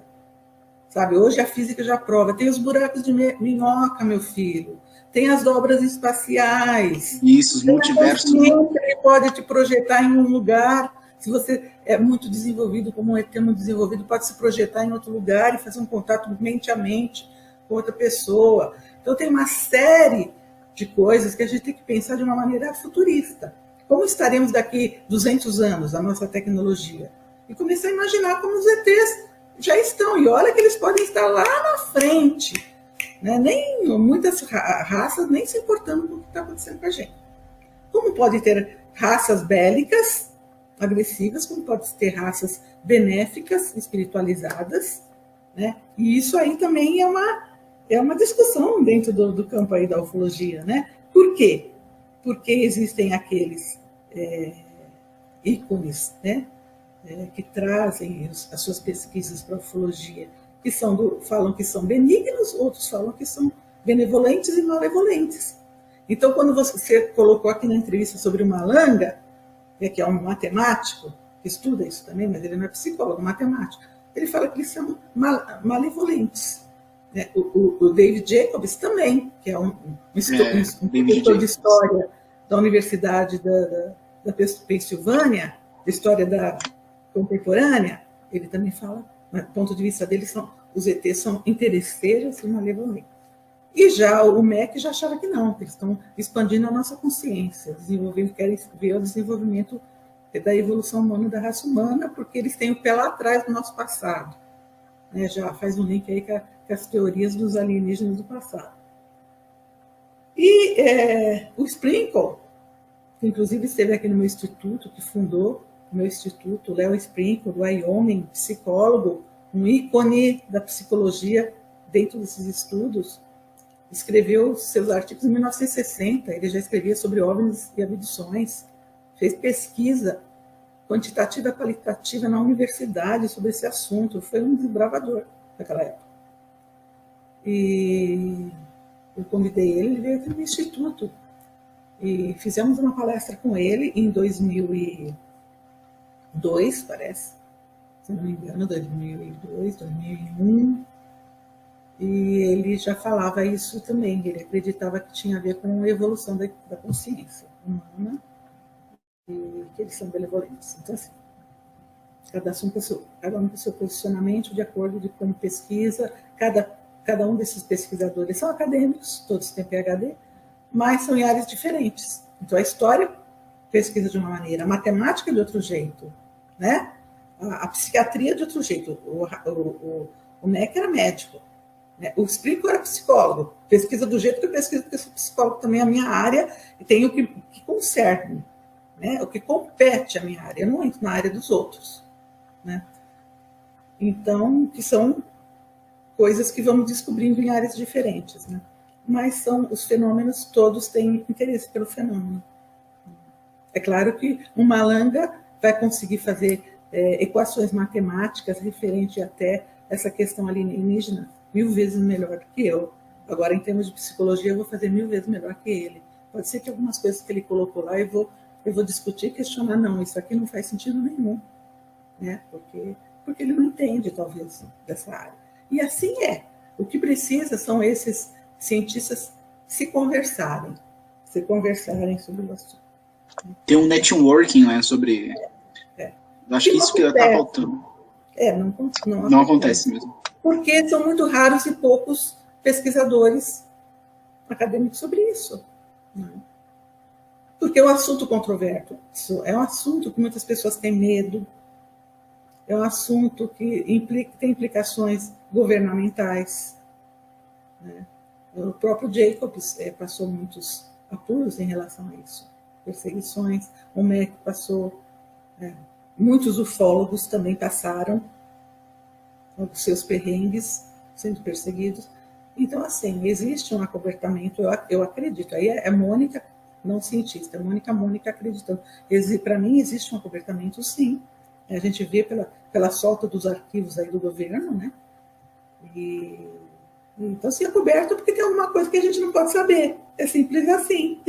Sabe? Hoje a física já prova. Tem os buracos de minhoca, meu filho. Tem as dobras espaciais. Isso, os multiversos. Ele pode te projetar em um lugar. Se você é muito desenvolvido, como um ET muito desenvolvido, pode se projetar em outro lugar e fazer um contato mente a mente com outra pessoa. Então tem uma série de coisas que a gente tem que pensar de uma maneira futurista. Como estaremos daqui 200 anos, a nossa tecnologia? E começar a imaginar como os ETs já estão. E olha que eles podem estar lá na frente. Né? Muitas raças nem se importando com o que está acontecendo com a gente. Como pode ter raças bélicas, agressivas, como pode ter raças benéficas, espiritualizadas. Né? E isso aí também é uma discussão dentro do campo aí da ufologia, né? Por quê? Porque existem aqueles ícones, né? Que trazem as suas pesquisas para a ufologia, que falam que são benignos, outros falam que são benevolentes e malevolentes. Então, quando você colocou aqui na entrevista sobre o Malanga, que é um matemático, que estuda isso também, mas ele não é psicólogo, matemático, ele fala que eles são malevolentes. O David Jacobs também, que é um professor de história da Universidade da Pensilvânia, de história da contemporânea, ele também fala, do ponto de vista dele, os ETs são interesseiros e malevolentes. E já o MEC já achava que não, que eles estão expandindo a nossa consciência, querem ver o desenvolvimento da evolução humana, da raça humana, porque eles têm o pé lá atrás do nosso passado. Já faz um link aí com as teorias dos alienígenas do passado. E o Sprinkle, que inclusive esteve aqui no meu instituto, que fundou o meu instituto, Léo Sprinkle, do Wyoming, psicólogo, um ícone da psicologia dentro desses estudos, escreveu seus artigos em 1960, ele já escrevia sobre OVNIs e abduções, fez pesquisa quantitativa e qualitativa na universidade sobre esse assunto, foi um desbravador naquela época. E eu convidei ele, ele veio aqui no instituto, e fizemos uma palestra com ele em 2002, parece, se não me engano, 2002, 2001, e ele já falava isso também, ele acreditava que tinha a ver com a evolução da consciência humana, e que eles são benevolentes. Então, assim, cada um com seu posicionamento de acordo com como pesquisa, cada um desses pesquisadores são acadêmicos, todos têm PhD, mas são em áreas diferentes. Então, a história pesquisa de uma maneira, a matemática de outro jeito, né? A psiquiatria de outro jeito. O MEC era médico, né? O Sprinkle era psicólogo, pesquisa do jeito que eu pesquiso, porque eu sou psicólogo também, é a minha área, e tem o que concerne, né? O que compete à minha área, eu não entro na área dos outros, né? Então, que são coisas que vamos descobrindo em áreas diferentes, né? Mas são os fenômenos, todos têm interesse pelo fenômeno. É claro que um Malanga vai conseguir fazer equações matemáticas referente até essa questão alienígena 1000 vezes melhor do que eu. Agora, em termos de psicologia, eu vou fazer 1000 vezes melhor que ele. Pode ser que algumas coisas que ele colocou lá eu vou discutir e questionar, não, isso aqui não faz sentido nenhum, né? Porque ele não entende, talvez, dessa área. E assim é. O que precisa são esses cientistas se conversarem sobre o assunto. Tem um networking, né, sobre... Eu acho que isso que está faltando. Não acontece mesmo. Porque são muito raros e poucos pesquisadores acadêmicos sobre isso. Né? Porque é um assunto controverso, é um assunto que muitas pessoas têm medo, é um assunto que tem implicações governamentais. Né? O próprio Jacobs passou muitos apuros em relação a isso, perseguições, o MEC passou, muitos ufólogos também passaram os seus perrengues, sendo perseguidos. Então, assim, existe um acobertamento, eu acredito, aí é Mônica, não cientista, é Mônica acreditando. Para mim, existe um acobertamento, sim. A gente vê pela solta dos arquivos aí do governo, né? Então, assim, é coberto porque tem alguma coisa que a gente não pode saber. É simples assim.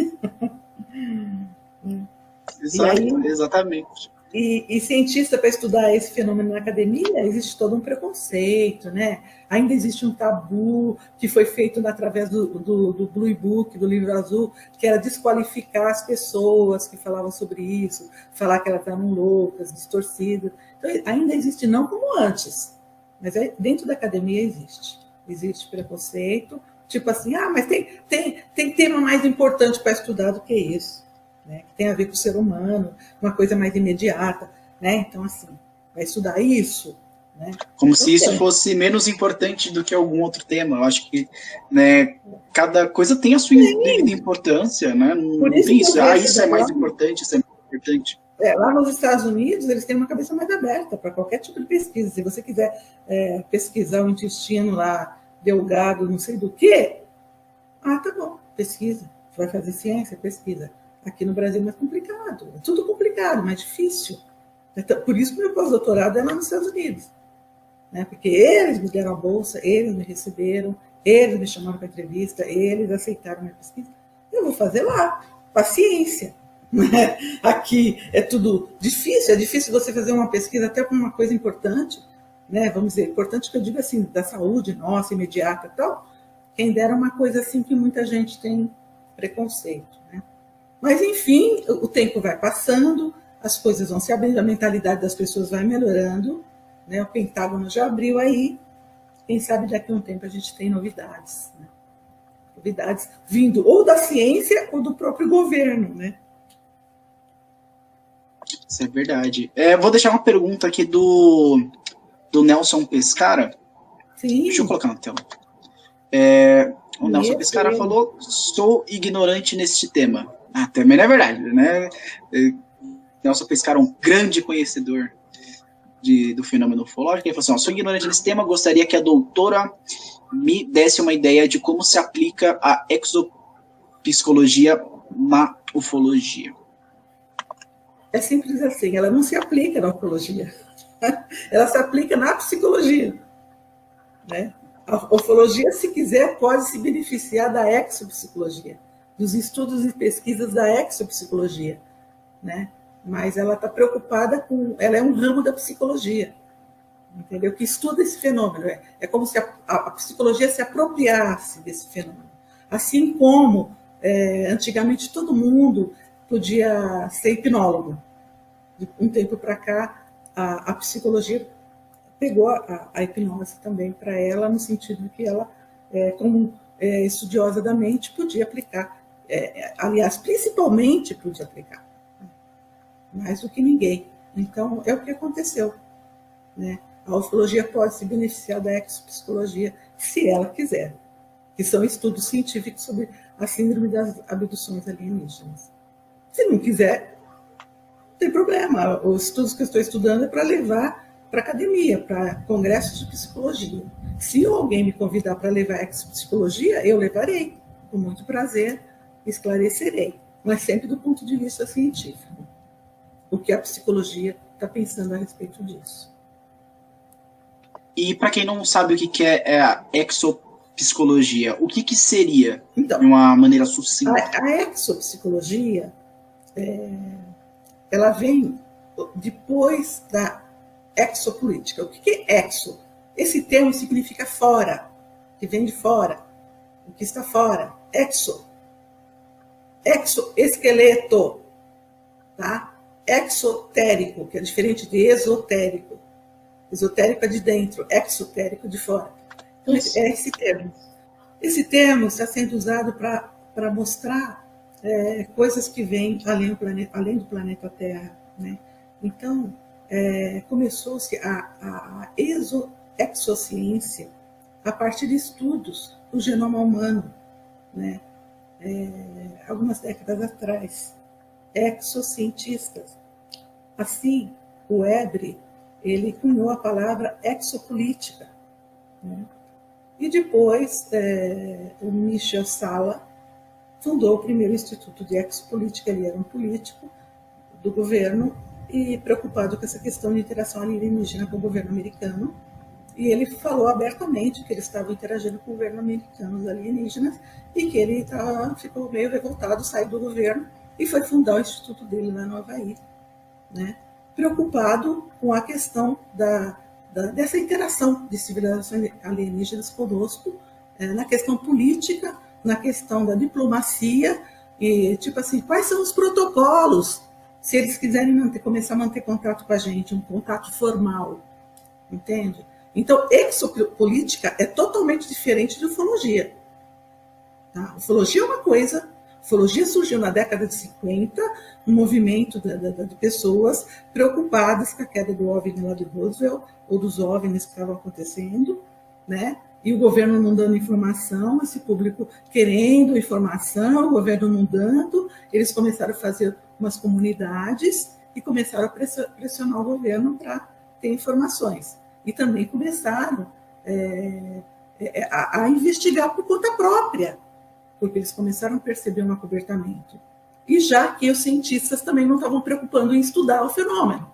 Exatamente. E cientista, para estudar esse fenômeno na academia, existe todo um preconceito, né? Ainda existe um tabu que foi feito através do Blue Book, do livro azul, que era desqualificar as pessoas que falavam sobre isso, falar que elas eram loucas, distorcidas. Então, ainda existe, não como antes, mas dentro da academia existe preconceito, tipo assim, mas tem tema mais importante para estudar do que isso. Né, que tem a ver com o ser humano, uma coisa mais imediata, né? Então, assim, vai estudar isso, né? Como se isso fosse menos importante do que algum outro tema. Eu acho que, né, cada coisa tem a sua devida importância, né? Não tem isso. Isso é mais importante, isso é mais importante. Lá nos Estados Unidos, eles têm uma cabeça mais aberta para qualquer tipo de pesquisa. Se você quiser pesquisar o intestino lá, delgado, não sei do quê, tá bom, pesquisa. Você vai fazer ciência, pesquisa. Aqui no Brasil é mais complicado. É tudo complicado, mais difícil. Então, por isso que o meu pós-doutorado é lá nos Estados Unidos. Né? Porque eles me deram a bolsa, eles me receberam, eles me chamaram para entrevista, eles aceitaram a minha pesquisa. Eu vou fazer lá, paciência. Aqui é tudo difícil, é difícil você fazer uma pesquisa até para uma coisa importante, né? Vamos dizer, importante que eu digo assim, da saúde nossa, imediata e tal, quem dera uma coisa assim que muita gente tem preconceito, né? Mas, enfim, o tempo vai passando, as coisas vão se abrindo, a mentalidade das pessoas vai melhorando, né? O Pentágono já abriu aí, quem sabe daqui a um tempo a gente tem novidades, né? Novidades vindo ou da ciência ou do próprio governo, né? Isso é verdade. Vou deixar uma pergunta aqui do Nelson Pescara. Sim. Deixa eu colocar na tela. O Nelson Pescara falou: sou ignorante neste tema. Também não é verdade, né? Nelson Pescara é um grande conhecedor do fenômeno ufológico. Ele falou assim: sou ignorante nesse tema, gostaria que a doutora me desse uma ideia de como se aplica a exopsicologia na ufologia. É simples assim, ela não se aplica na ufologia. Ela se aplica na psicologia, né? A ufologia, se quiser, pode se beneficiar da exopsicologia, dos estudos e pesquisas da exopsicologia, né? Mas ela está preocupada com... Ela é um ramo da psicologia, entendeu? Que estuda esse fenômeno. É como se a psicologia se apropriasse desse fenômeno. Assim como, antigamente, todo mundo podia ser hipnólogo. De um tempo para cá, a psicologia pegou a hipnose também para ela, no sentido de que ela, como estudiosa da mente, podia aplicar. Aliás, principalmente podia aplicar. Mais do que ninguém. Então, é o que aconteceu, né? A ufologia pode se beneficiar da exopsicologia, se ela quiser, que são estudos científicos sobre a síndrome das abduções alienígenas. Se não quiser, não tem problema. Os estudos que eu estou estudando é para levar para academia, para congressos de psicologia. Se alguém me convidar para levar exopsicologia, eu levarei, com muito prazer, esclarecerei, mas sempre do ponto de vista científico. O que a psicologia está pensando a respeito disso. E para quem não sabe o que é a exopsicologia, o que seria, então, de uma maneira sucinta? A exopsicologia, ela vem depois da exopolítica. O que é exo? Esse termo significa fora, que vem de fora, o que está fora. Exo. Exoesqueleto, tá? Exotérico, que é diferente de esotérico. Esotérico é de dentro, exotérico de fora. Então, é esse termo. Esse termo está sendo usado para mostrar coisas que vêm além do planeta Terra, né? Então, começou-se a exociência a partir de estudos do genoma humano, né? Algumas décadas atrás. Exocientistas. Assim, o Ebre, ele cunhou a palavra exopolítica, né? E depois, o Michel Sala fundou o primeiro Instituto de Exopolítica. Ele era um político do governo e preocupado com essa questão de interação alienígena com o governo americano. E ele falou abertamente que ele estava interagindo com o governo americano, os alienígenas, e que ele ficou meio revoltado, saiu do governo e foi fundar o instituto dele lá no Havaí, né? Preocupado com a questão dessa interação de civilizações alienígenas conosco, na questão política, na questão da diplomacia, e tipo assim, quais são os protocolos, se eles quiserem começar a manter contato com a gente, um contato formal, entende? Então, exopolítica é totalmente diferente de ufologia. Tá? Ufologia é uma coisa. Ufologia surgiu na década de 50, um movimento de pessoas preocupadas com a queda do OVNI lá de Roswell, ou dos OVNIs que estavam acontecendo, né? E o governo não dando informação, esse público querendo informação, o governo não dando. Eles começaram a fazer umas comunidades e começaram a pressionar o governo para ter informações. E também começaram a investigar por conta própria, porque eles começaram a perceber um acobertamento. E já que os cientistas também não estavam preocupando em estudar o fenômeno.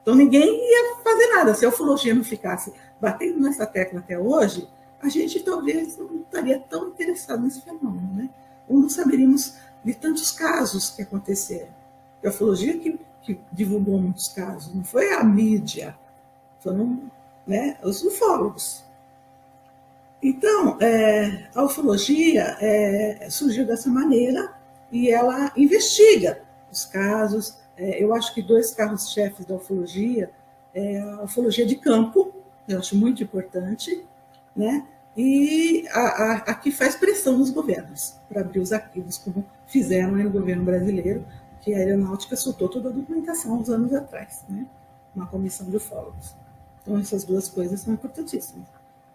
Então, ninguém ia fazer nada. Se a ufologia não ficasse batendo nessa tecla até hoje, a gente talvez não estaria tão interessado nesse fenômeno, né? ou não saberíamos de tantos casos que aconteceram. A ufologia que divulgou muitos casos, não foi a mídia, foram, né, os ufólogos. Então, a ufologia surgiu dessa maneira e ela investiga os casos. Eu acho que 2 carros-chefes da ufologia é a ufologia de campo, eu acho muito importante, né? E a que faz pressão nos governos para abrir os arquivos, como fizeram no governo brasileiro, que a aeronáutica soltou toda a documentação uns anos atrás, né? Uma comissão de ufólogos. Então, essas 2 coisas são importantíssimas.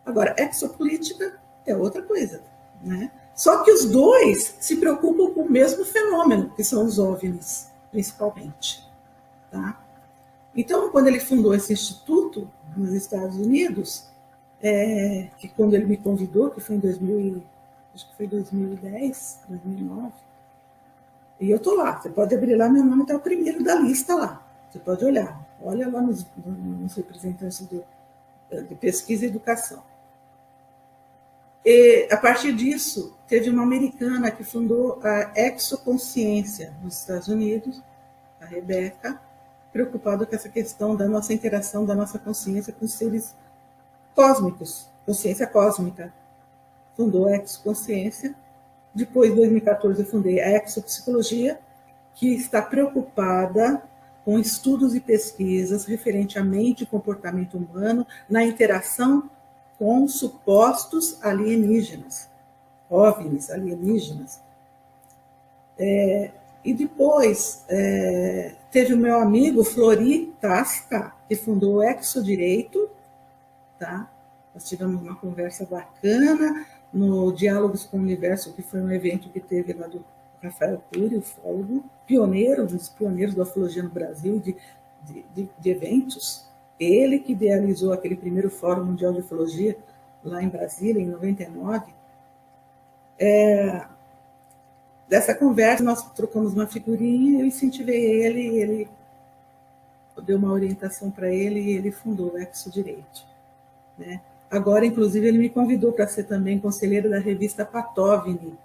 Agora, exopolítica é outra coisa, né? Só que os 2 se preocupam com o mesmo fenômeno, que são os OVNIs, principalmente. Tá? Então, quando ele fundou esse instituto nos Estados Unidos, que quando ele me convidou, que foi em acho que foi 2010, 2009, e eu estou lá, você pode abrir lá, meu nome está o primeiro da lista lá, você pode olhar, olha lá nos representantes de pesquisa e educação. E, a partir disso, teve uma americana que fundou a Exoconsciência nos Estados Unidos, a Rebeca, preocupada com essa questão da nossa interação, da nossa consciência com os seres cósmicos, consciência cósmica. Fundou a Exoconsciência. Depois, em 2014, eu fundei a Exopsicologia, que está preocupada com estudos e pesquisas referente à mente e comportamento humano na interação com supostos alienígenas, OVNIs alienígenas. E depois teve o meu amigo Flori Tasca, que fundou o Exodireito, tá? Nós tivemos uma conversa bacana no Diálogos com o Universo, que foi um evento que teve lá do Rafael Cury, ufólogo, pioneiro, um dos pioneiros da ufologia no Brasil, de eventos. Ele que idealizou aquele primeiro Fórum Mundial de Ufologia, lá em Brasília, em 99. Dessa conversa, nós trocamos uma figurinha, eu incentivei ele deu uma orientação para ele e ele fundou o Exodireito. Né? Agora, inclusive, ele me convidou para ser também conselheiro da revista Patovni,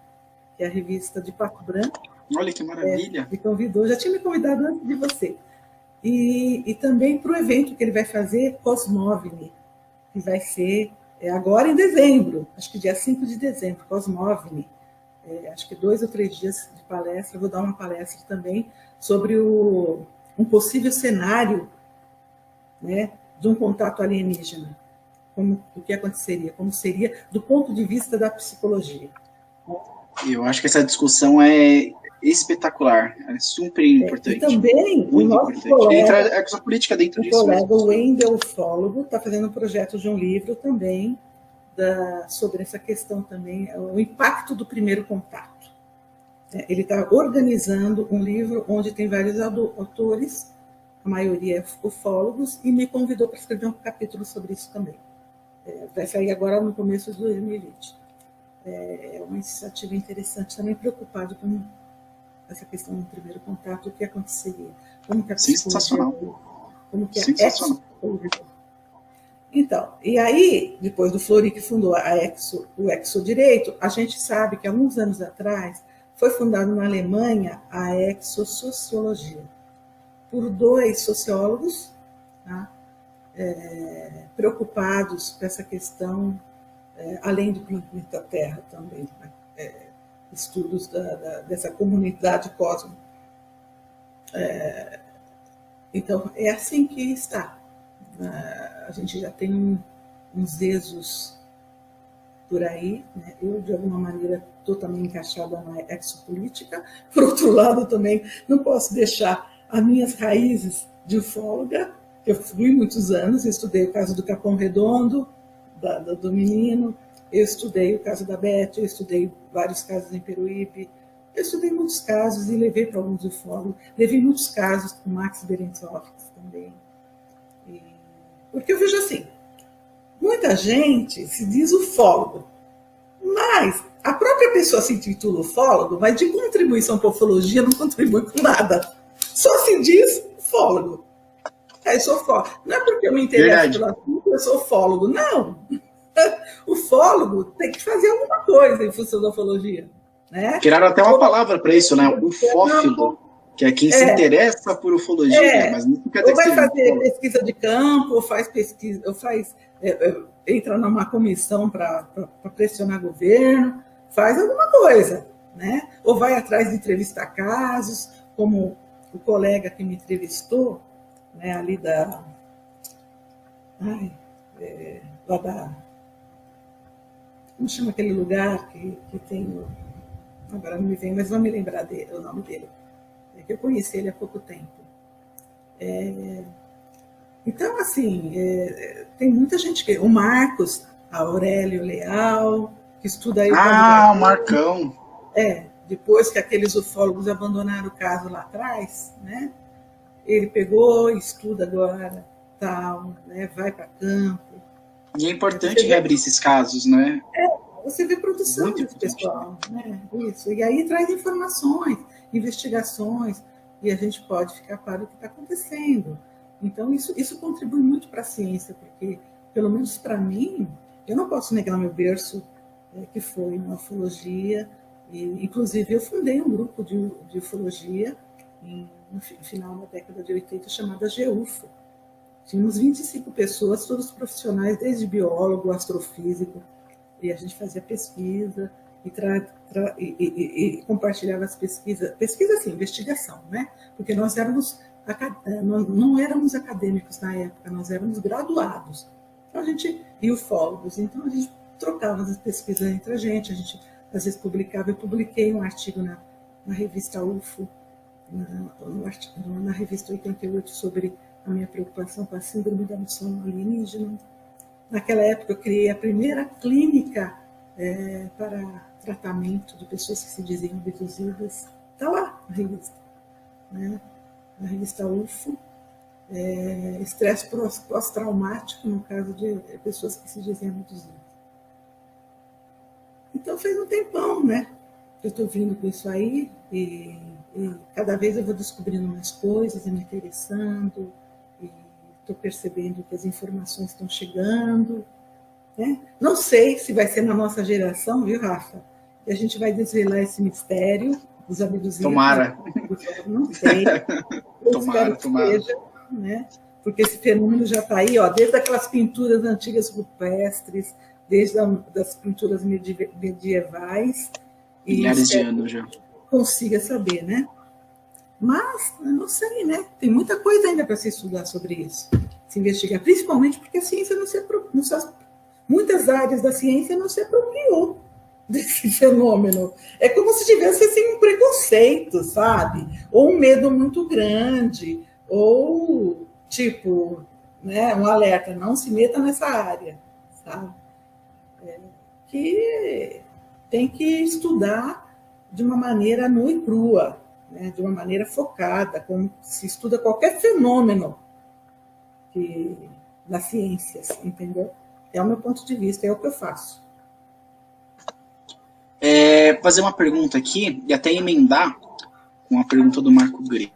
que é a revista de Pato Branco. Olha que maravilha! Me convidou, já tinha me convidado antes de você. E também para o evento que ele vai fazer, Cosmovni, que vai ser agora em dezembro, acho que dia 5 de dezembro, Cosmovni. Acho que 2 ou 3 dias de palestra, vou dar uma palestra também sobre um possível cenário, né, de um contato alienígena. O que aconteceria, como seria do ponto de vista da psicologia. Eu acho que essa discussão é espetacular, é super importante. E também muito o nosso importante. colega, Entra a política dentro disso. O colega Wendel, ufólogo, está fazendo um projeto de um livro também sobre essa questão também, o impacto do primeiro contato. Ele está organizando um livro onde tem vários autores, a maioria é ufólogos, e me convidou para escrever um capítulo sobre isso também. Vai sair agora no começo de 2020. É uma iniciativa interessante, também preocupado com essa questão do primeiro contato, o que aconteceria, como que a sensacional. Como que Então, e aí, depois do Flori que fundou o Exodireito, a gente sabe que há uns anos atrás foi fundado na Alemanha a Exosociologia, por 2 sociólogos, tá? Preocupados com essa questão, além do planeta Terra também, né? Estudos dessa comunidade cósmica. Então, é assim que está. A gente já tem uns exos por aí, né? Eu, de alguma maneira, estou também encaixada na exopolítica. Por outro lado, também não posso deixar as minhas raízes de ufóloga. Eu fui muitos anos, eu estudei o caso do Capão Redondo, do menino, eu estudei o caso da Beth, eu estudei vários casos em Peruíbe, eu estudei muitos casos e levei para alguns ufólogos, levei muitos casos com Max Berentzovsky também. Porque eu vejo assim, muita gente se diz ufólogo, mas a própria pessoa se intitula ufólogo, mas de contribuição para a ufologia não contribui com nada. Só se diz ufólogo. Eu sou ufólogo. Não é porque eu me interesso pelo assunto, eu sou ufólogo. Não. O ufólogo tem que fazer alguma coisa em função da ufologia. né? Criaram até uma palavra para isso, né? Ufófilo, que é quem se interessa por ufologia, mas não quer dizer ou vai que fazer pesquisa de campo, ou faz pesquisa, ou faz entra numa comissão para pressionar governo, faz alguma coisa, né? Ou vai atrás de entrevistar casos, como o colega que me entrevistou, né, ali da... lá da... Como chama aquele lugar que tem... Agora não me vem, mas vou me lembrar o nome dele. É que eu conheci ele há pouco tempo. Então, assim, tem muita gente que... O Marcos, a Aurélio Leal, que estuda aí o Pau de Galinha. O Marcão. Depois que aqueles ufólogos abandonaram o caso lá atrás, né? Ele pegou, estuda agora, tal, né? Vai para campo. E é importante reabrir esses casos, né? Você vê produção muito desse pessoal, né? Isso. E aí traz informações, investigações, e a gente pode ficar para o que está acontecendo. Então, isso contribui muito para a ciência, porque, pelo menos para mim, eu não posso negar meu berço, que foi na ufologia, e, inclusive eu fundei um grupo de ufologia no final da década de 80, chamada GEUFO. Tínhamos 25 pessoas, todos profissionais, desde biólogo, astrofísico, e a gente fazia pesquisa e compartilhava as pesquisas, assim, investigação, né? Porque nós não éramos acadêmicos na época, nós éramos graduados. Então e ufólogos, então a gente trocava as pesquisas entre a gente às vezes publicava. Eu publiquei um artigo na revista UFO, na revista 88, sobre a minha preocupação com a síndrome da missão alienígena. Naquela época, eu criei a primeira clínica para tratamento de pessoas que se diziam abduzidas. Está lá na revista, né? Na revista UFO. Estresse pós-traumático, no caso de pessoas que se diziam abduzidas. Então, faz um tempão, né? Eu estou vindo com isso aí e cada vez eu vou descobrindo mais coisas e me interessando, e estou percebendo que as informações estão chegando, né? Não sei se vai ser na nossa geração, viu, Rafa? Que a gente vai desvelar esse mistério dos abduzidos. Tomara. Não sei. Tomara. Seja, né? Porque esse fenômeno já está aí, ó, desde aquelas pinturas antigas rupestres, desde das pinturas medievais. Milhares de anos já. Consiga saber, né? Mas, eu não sei, né? Tem muita coisa ainda para se estudar sobre isso, se investigar, principalmente porque a ciência muitas áreas da ciência não se apropriou desse fenômeno. É como se tivesse assim, um preconceito, sabe? Ou um medo muito grande, ou tipo, né, um alerta, não se meta nessa área, sabe? Que tem que estudar de uma maneira nua e crua, né, de uma maneira focada, como se estuda qualquer fenômeno das ciências, entendeu? É o meu ponto de vista, é o que eu faço. Fazer uma pergunta aqui, e até emendar com a pergunta do Marco Grey,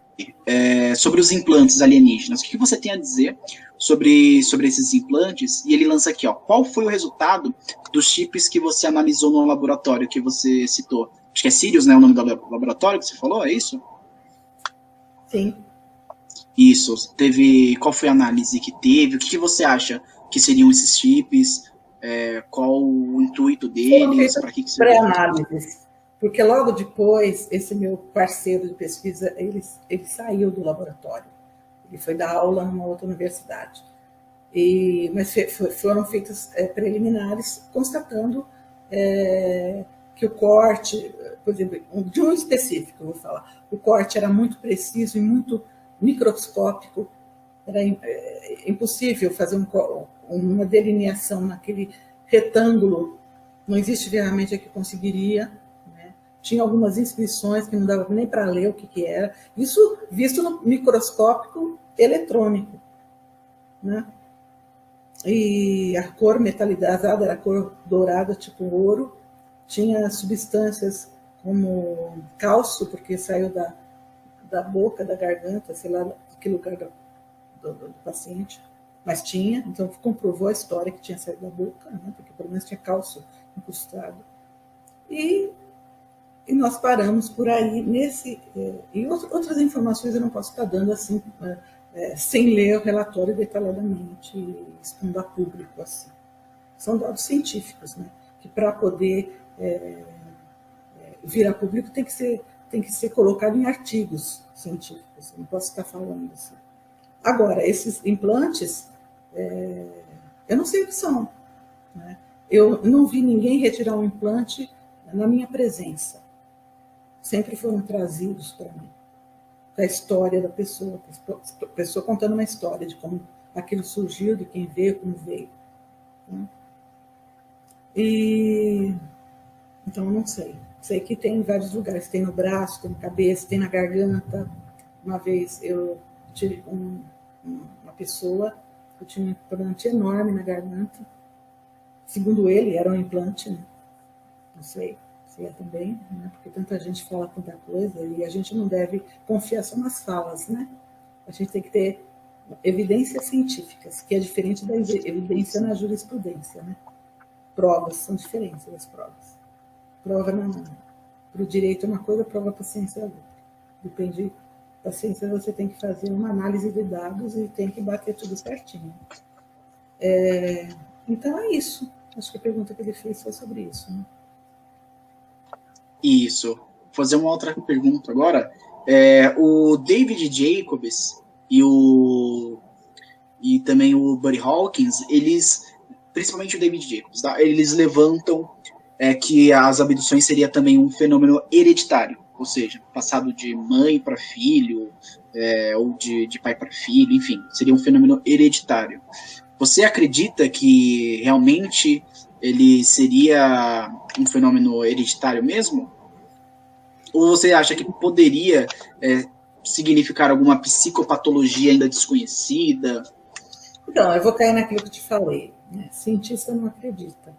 sobre os implantes alienígenas. O que você tem a dizer sobre esses implantes? E ele lança aqui, ó, qual foi o resultado dos chips que você analisou no laboratório que você citou? Acho que é Sirius, né, o nome do laboratório que você falou, é isso? Sim. Isso. Qual foi a análise que teve? O que você acha que seriam esses chips? Qual o intuito deles? Para que serve? Pré-análises. Porque logo depois, esse meu parceiro de pesquisa, ele saiu do laboratório. Ele foi dar aula numa outra universidade. Mas foram feitas preliminares constatando que o corte, por exemplo, de um específico, eu vou falar, o corte era muito preciso e muito microscópico, era impossível fazer uma delineação naquele retângulo, não existe ferramenta que conseguiria, né? Tinha algumas inscrições que não dava nem para ler o que era, isso visto no microscópico eletrônico, né? E a cor metalizada era cor dourada, tipo ouro, tinha substâncias como cálcio, porque saiu da boca, da garganta, sei lá, que lugar do paciente, mas tinha, então comprovou a história que tinha saído da boca, né, porque pelo menos tinha cálcio incrustado. E E nós paramos por aí nesse... E outras informações eu não posso estar dando assim, sem ler o relatório detalhadamente, expondo a público assim. São dados científicos, né? Que para poder vir a público tem que ser colocado em artigos científicos. Eu não posso ficar falando assim. Agora, esses implantes, eu não sei o que são, né? Eu não vi ninguém retirar um implante na minha presença. Sempre foram trazidos para mim, da história da pessoa, a pessoa contando uma história de como aquilo surgiu, de quem veio, como veio. Né? E então eu não sei. Sei que tem em vários lugares, tem no braço, tem na cabeça, tem na garganta. Uma vez eu tive uma pessoa que tinha um implante enorme na garganta. Segundo ele, era um implante, né? Não sei se é também, né? Porque tanta gente fala tanta coisa e a gente não deve confiar só nas falas, né? A gente tem que ter evidências científicas, que é diferente da evidência na jurisprudência, né? Provas são diferentes das provas. Prova para o direito é uma coisa, prova para a ciência é outra. Depende da ciência, você tem que fazer uma análise de dados e tem que bater tudo certinho. Então é isso. Acho que a pergunta que ele fez foi sobre isso, né? Isso. Vou fazer uma outra pergunta agora. O David Jacobs e também o Buddy Hawkins, principalmente o David Jacobs, tá? Eles levantam que as abduções seria também um fenômeno hereditário, ou seja, passado de mãe para filho, ou de pai para filho, enfim, seria um fenômeno hereditário. Você acredita que realmente ele seria um fenômeno hereditário mesmo? Ou você acha que poderia significar alguma psicopatologia ainda desconhecida? Então, eu vou cair naquilo que eu te falei, né? Cientista não acredita.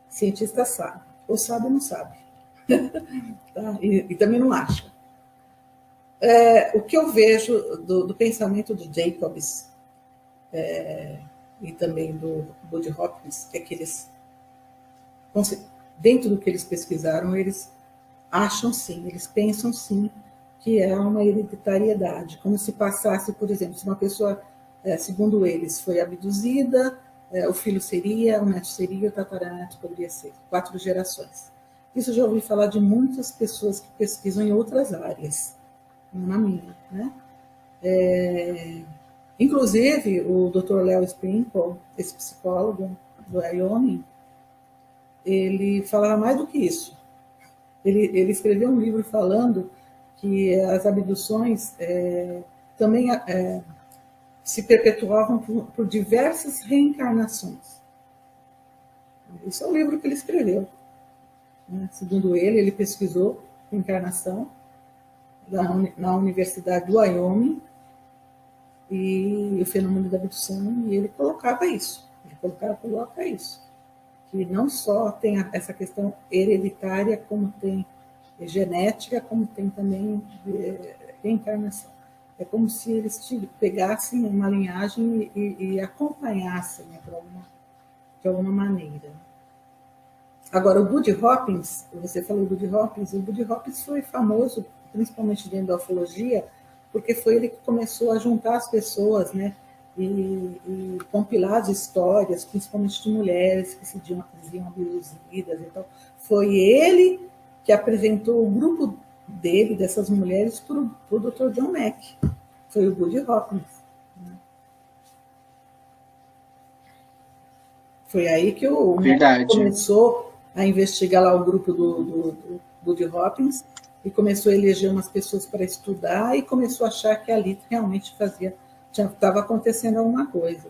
Cientista sabe. Ou sabe ou não sabe. Tá? E também não acha. O que eu vejo do pensamento de Jacobs e também do Buddy Hopkins é que eles, dentro do que eles pesquisaram, eles acham sim, eles pensam sim que é uma hereditariedade, como se passasse, por exemplo, se uma pessoa, segundo eles, foi abduzida, o filho seria, o neto seria, o tataraneto poderia ser, 4 gerações. Isso eu já ouvi falar de muitas pessoas que pesquisam em outras áreas, não na minha, né? Inclusive, o Dr. Leo Sprinkle, esse psicólogo do Wyoming, ele falava mais do que isso. Ele escreveu um livro falando que as abduções também se perpetuavam por diversas reencarnações. Esse é o livro que ele escreveu. Né? Segundo ele pesquisou reencarnação na Universidade do Wyoming e o fenômeno da abdução, e ele colocava isso. Ele coloca isso. Que não só tem essa questão hereditária, como tem genética, como tem também reencarnação. É como se eles pegassem uma linhagem e acompanhassem, né, de alguma maneira. Agora, o Buddy Hopkins, você falou do Buddy Hopkins, o Buddy Hopkins foi famoso, principalmente dentro da ufologia, porque foi ele que começou a juntar as pessoas, né, e compilar as histórias, principalmente de mulheres que se diziam abduzidas e tal. Foi ele que apresentou o grupo dele, dessas mulheres, para o Dr. John Mack. Foi o Buddy Hopkins. Né? Foi aí que o Mack começou a investigar lá o grupo do Buddy Hopkins e começou a eleger umas pessoas para estudar e começou a achar que ali realmente já estava acontecendo alguma coisa.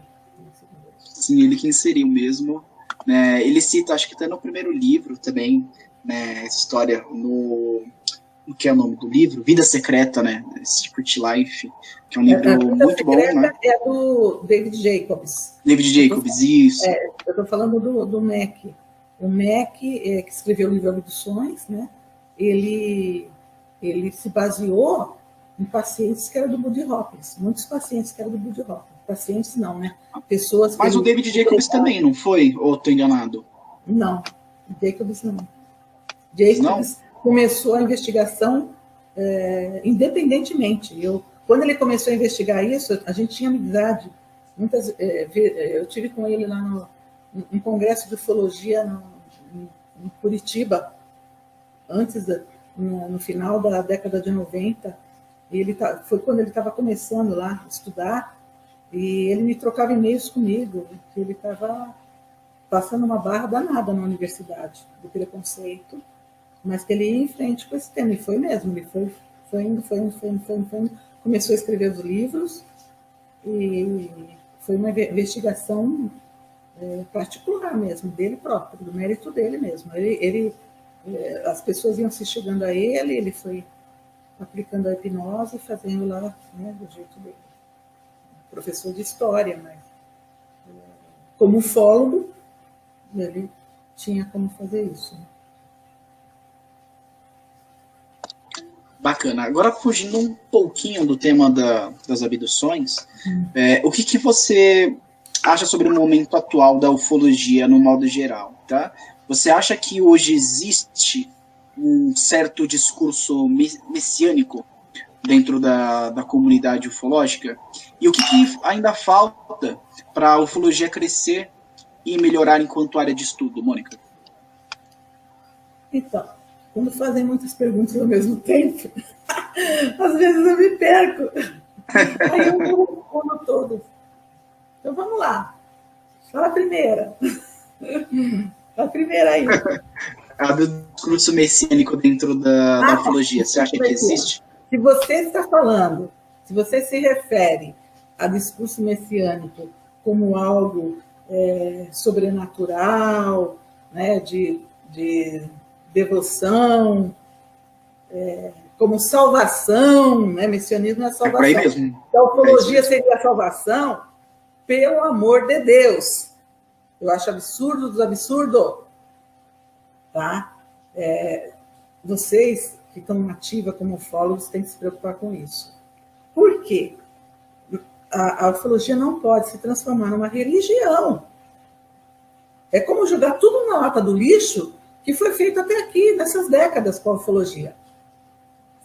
Sim, ele que inseriu mesmo. Né? Ele cita, acho que até no primeiro livro também, né, essa história o que é o nome do livro? Vida Secreta, né? Secret Life, que é um livro muito bom, né? É do David Jacobs. David Jacobs, isso. Eu estou falando do Mack. O Mack, que escreveu o livro Abduções, né? Ele se baseou em pacientes que eram do Buddy Hopkins. Muitos pacientes que eram do Buddy Hopkins. Pacientes não, né? Pessoas. Mas o David Jacobs também, não foi? Ou estou enganado? Não, Jacobs não. Jacobs, começou a investigação independentemente. Quando ele começou a investigar isso, a gente tinha amizade. Eu tive com ele lá num congresso de ufologia em Curitiba, no final da década de 90. Foi quando ele estava começando lá a estudar, e ele me trocava e-mails comigo, que ele estava passando uma barra danada na universidade, do preconceito, mas que ele ia em frente com esse tema, e foi mesmo, ele foi indo, começou a escrever os livros, e foi uma investigação particular mesmo, dele próprio, do mérito dele mesmo. As pessoas iam se chegando a ele foi aplicando a hipnose e fazendo lá, né, do jeito dele. Professor de história, mas como ufólogo, ele tinha como fazer isso. Bacana. Agora, fugindo um pouquinho do tema das abduções, o que você acha sobre o momento atual da ufologia no modo geral, tá? Você acha que hoje existe um certo discurso messiânico dentro da comunidade ufológica? E o que ainda falta para a ufologia crescer e melhorar enquanto área de estudo, Mônica? Então, quando fazem muitas perguntas ao mesmo tempo, às vezes eu me perco. Aí eu não respondo todas. Então vamos lá. Fala a primeira. A primeira aí. A do discurso messiânico dentro da ufologia. Você acha que existe? Se você está falando, se você se refere a discurso messiânico como algo sobrenatural, né, de devoção, como salvação, né? Messianismo é salvação. É por aí mesmo. A ufologia seria a salvação, pelo amor de Deus. Eu acho absurdo dos absurdos. Tá? Vocês que estão ativas como ufólogos têm que se preocupar com isso. Por quê? A ufologia não pode se transformar numa religião. É como jogar tudo na lata do lixo que foi feito até aqui, nessas décadas com a ufologia.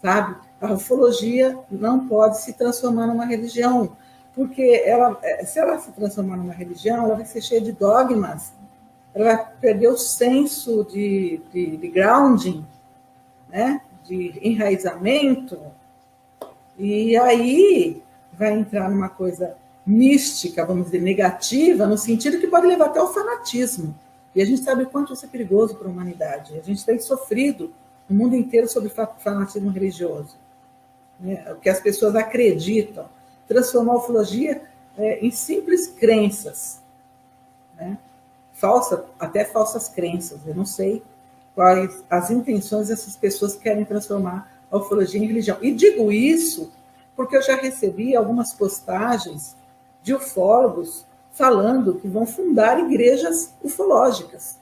Sabe? A ufologia não pode se transformar numa religião, porque se ela se transformar numa religião, ela vai ser cheia de dogmas, ela vai perder o senso de grounding, né? De enraizamento, e aí vai entrar numa coisa mística, vamos dizer, negativa, no sentido que pode levar até ao fanatismo. E a gente sabe o quanto isso é perigoso para a humanidade. A gente tem sofrido no mundo inteiro sobre fanatismo religioso, né? O que as pessoas acreditam, transformar a ufologia em simples crenças, né? Até falsas crenças. Eu não sei quais as intenções dessas pessoas que querem transformar a ufologia em religião. E digo isso porque eu já recebi algumas postagens de ufólogos falando que vão fundar igrejas ufológicas.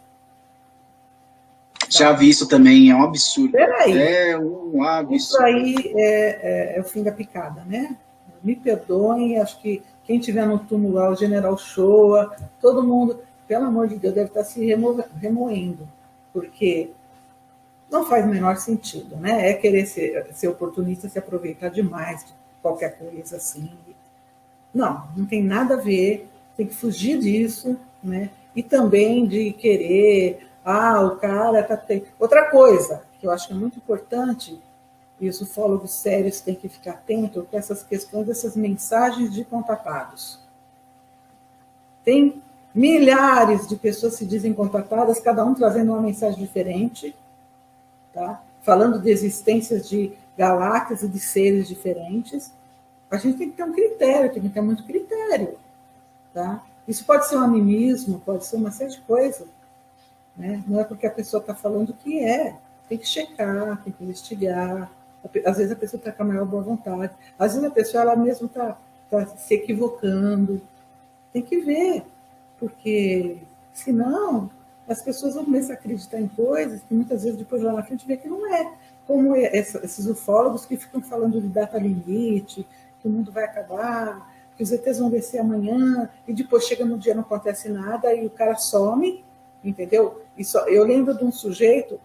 Já vi isso também, é um absurdo. Peraí. É um absurdo. Isso aí é o fim da picada, né? Me perdoem, acho que quem estiver no túmulo lá, o General Shoa, todo mundo, pelo amor de Deus, deve estar se remoendo, porque não faz o menor sentido, né? É querer ser oportunista, se aproveitar demais de qualquer coisa assim. Não tem nada a ver, tem que fugir disso, né? E também de querer, o cara tá... Outra coisa que eu acho que é muito importante, e os ufólogos sérios têm que ficar atentos com essas questões, dessas mensagens de contatados. Tem milhares de pessoas se dizem contatadas, cada um trazendo uma mensagem diferente, tá? Falando de existências de galáxias e de seres diferentes. A gente tem que ter um critério, tem que ter muito critério. Tá? Isso pode ser um animismo, pode ser uma série de coisas. Né? Não é porque a pessoa está falando que é. Tem que checar, tem que investigar. Às vezes a pessoa está com a maior boa vontade. Às vezes a pessoa ela mesma está se equivocando. Tem que ver. Porque, senão, as pessoas vão começar a acreditar em coisas que muitas vezes depois lá na frente vê que não é. Como esses ufólogos que ficam falando de data limite, que o mundo vai acabar, que os ETs vão descer amanhã, e depois chega no dia não acontece nada, e o cara some, entendeu? Eu lembro de um sujeito,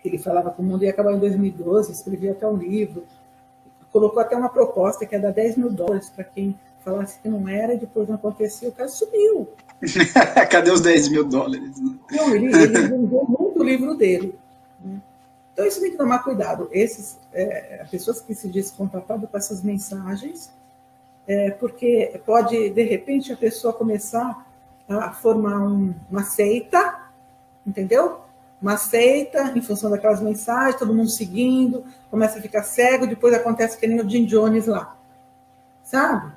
Ele falava que o mundo ia acabar em 2012, escrevia até um livro, colocou até uma proposta que ia dar $10.000 para quem falasse que não era, e depois não acontecia, o cara sumiu. Cadê os $10.000? Não, ele vendeu muito o livro dele. Né? Então, isso tem que tomar cuidado. Pessoas que se dizem contratadas com essas mensagens, porque pode, de repente, a pessoa começar a formar uma seita, entendeu? Uma seita em função daquelas mensagens, todo mundo seguindo, começa a ficar cego, depois acontece que nem o Jim Jones lá. Sabe?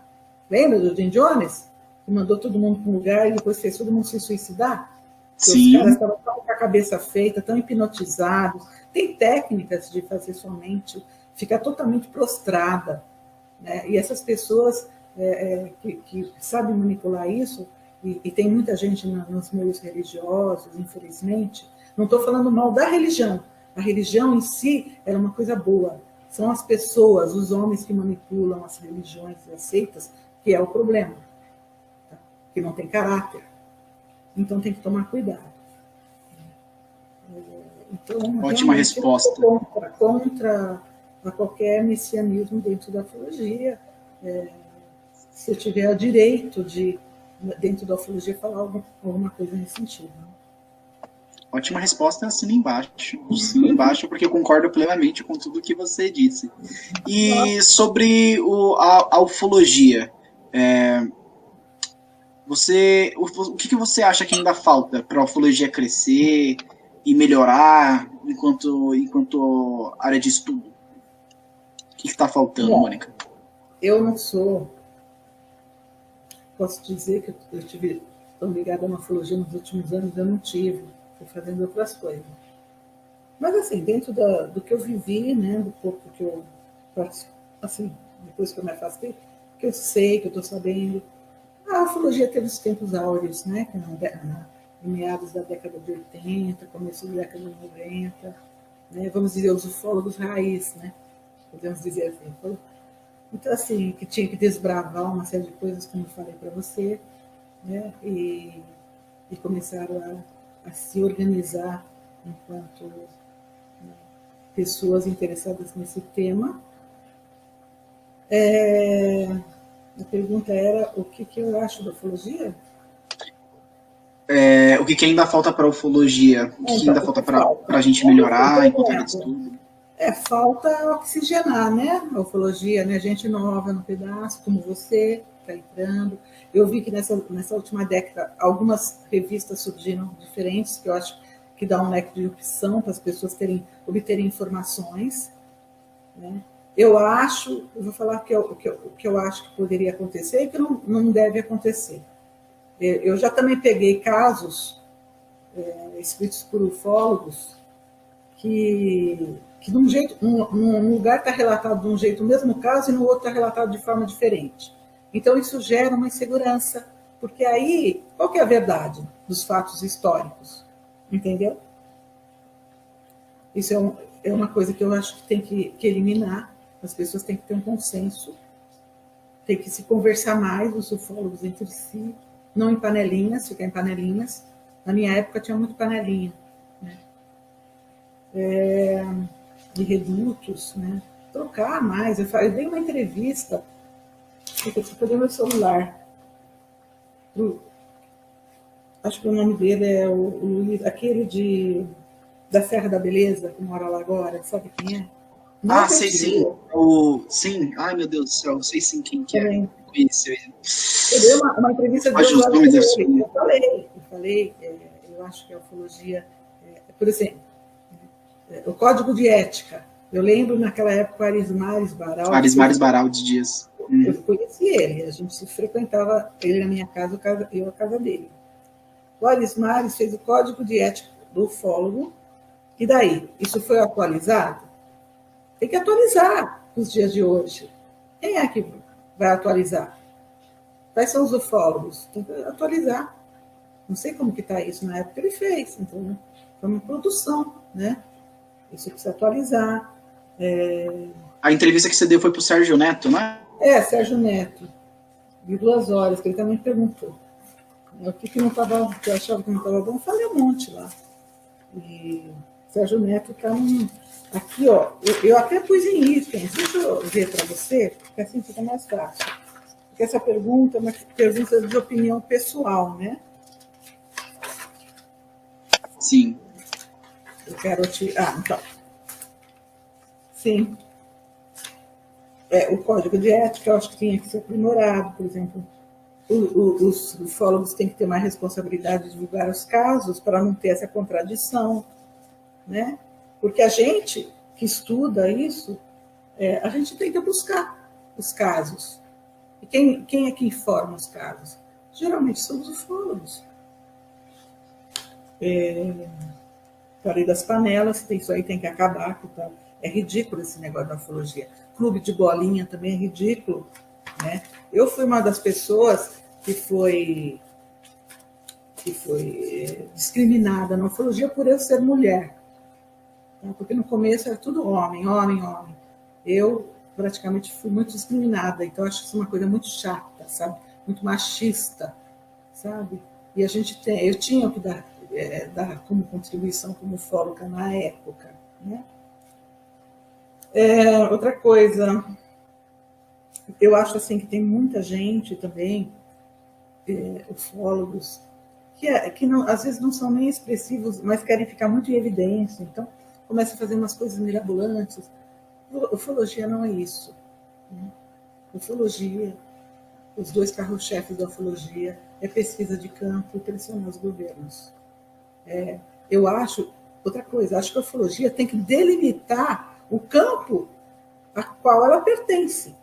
Lembra do Jim Jones? Que mandou todo mundo para um lugar e depois fez todo mundo se suicidar? Sim. Os caras estavam tão com a cabeça feita, tão hipnotizados. Tem técnicas de fazer sua mente ficar totalmente prostrada. Né? E essas pessoas que sabem manipular isso, e tem muita gente nos meios religiosos, infelizmente, não estou falando mal da religião. A religião em si era uma coisa boa. São as pessoas, os homens que manipulam as religiões e as seitas, que é o problema. Tá? Que não tem caráter. Então tem que tomar cuidado. Então, ótima resposta. Contra a qualquer messianismo dentro da ufologia. Se eu tiver o direito de, dentro da ufologia, falar alguma coisa nesse sentido. Ótima resposta, assina embaixo. Assina embaixo, porque eu concordo plenamente com tudo que você disse. E sobre a ufologia, o que você acha que ainda falta para a ufologia crescer e melhorar enquanto área de estudo? O que está faltando, Mônica? Eu não sou... Posso dizer que eu tive tão ligada na ufologia nos últimos anos, eu não tive. Estou fazendo outras coisas. Mas, assim, dentro do que eu vivi, né, do pouco que eu... Assim, depois que eu me afastei, que eu sei, que eu estou sabendo... A ufologia teve os tempos áureos, né, que em meados da década de 80, começo da década de 90, né, vamos dizer, os ufólogos raiz, né, podemos dizer assim. Então, assim, que tinha que desbravar uma série de coisas, como eu falei para você, né, e começaram a se organizar enquanto, né, pessoas interessadas nesse tema. A pergunta era o que eu acho da ufologia? O que ainda falta para a ufologia? O que ainda falta para a gente melhorar enquanto área de estudo? Falta oxigenar, né? A ufologia, né? Gente nova no pedaço, como você, está entrando. Eu vi que nessa última década algumas revistas surgiram diferentes, que eu acho que dá um leque de opção para as pessoas obterem informações. Né? Eu vou falar o que eu acho que poderia acontecer e que não deve acontecer. Eu já também peguei casos escritos por ufólogos que num lugar está relatado de um jeito o mesmo caso e no outro está relatado de forma diferente. Então isso gera uma insegurança, porque aí, qual que é a verdade dos fatos históricos? Entendeu? Isso é uma coisa que eu acho que tem que eliminar. As pessoas têm que ter um consenso, tem que se conversar mais, os ufólogos entre si, não em panelinhas, ficar em panelinhas. Na minha época tinha muito panelinha, né? De redutos, né? Trocar mais. Eu dei uma entrevista, eu peguei meu celular, acho que o nome dele é aquele da Serra da Beleza, que mora lá agora, sabe quem é? Não sei sim. Sim, ai meu Deus do céu, sei sim quem que é. Conheci ele. Eu dei uma entrevista de eu falei, eu acho que a ufologia, por exemplo, o código de ética. Eu lembro naquela época o Arismares Baraldi. Arismares Baraldi Dias. Eu conheci ele, a gente se frequentava, ele na minha casa, eu na casa dele. O Arismares fez o código de ética do ufólogo, e daí? Isso foi atualizado? Tem que atualizar nos dias de hoje. Quem é que vai atualizar? Quais são os ufólogos? Tem que atualizar. Não sei como que está isso na época que ele fez. Então, foi uma produção, né? Isso precisa atualizar. A entrevista que você deu foi para o Sérgio Neto, né? Sérgio Neto. De 2 horas, que ele também perguntou. O que não estava, que eu achava que não estava bom, falei um monte lá. E Sérgio Neto está aqui, ó. Eu até pus em itens. Deixa eu ver para você, porque assim fica mais fácil. Porque essa pergunta é uma pergunta de opinião pessoal, né? Sim. Eu quero te... então. Sim. O código de ética, eu acho que tinha que ser aprimorado, por exemplo. Os ufólogos têm que ter mais responsabilidade de divulgar os casos para não ter essa contradição, né? Porque a gente que estuda isso, a gente tenta buscar os casos. E quem é que informa os casos? Geralmente são os ufólogos. Falei das panelas, isso aí tem que acabar, porque é ridículo esse negócio da ufologia. Clube de bolinha também é ridículo, né? Eu fui uma das pessoas que foi discriminada na ufologia por eu ser mulher. Porque no começo era tudo homem, homem, homem. Eu praticamente fui muito discriminada, então acho isso uma coisa muito chata, sabe? Muito machista, sabe? E eu tinha que dar como contribuição como ufóloga na época, né? Outra coisa, eu acho assim que tem muita gente também, ufólogos, que não, às vezes não são nem expressivos, mas querem ficar muito em evidência, então começam a fazer umas coisas mirabolantes. Ufologia não é isso, né? Ufologia, os dois carros-chefes da ufologia é pesquisa de campo e pressionar os governos. Eu acho, outra coisa, acho que a ufologia tem que delimitar o campo a qual ela pertence.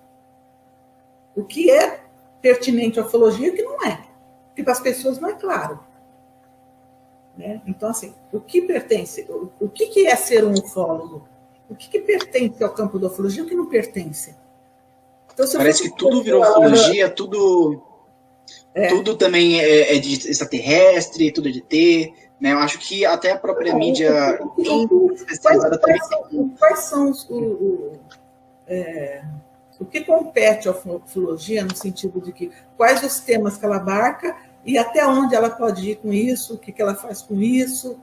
O que é pertinente à ufologia e o que não é. Porque para as pessoas não é claro. Né? Então, assim, o que pertence, o que é ser um ufólogo? O que pertence ao campo da ufologia e o que não pertence? Então, parece que tudo virou ufologia, tudo também é de extraterrestre, tudo é de ET, né? Eu acho que até a própria mídia especializada também tem. Quais são o que compete à ufologia no sentido de que quais os temas que ela abarca e até onde ela pode ir com isso, o que ela faz com isso,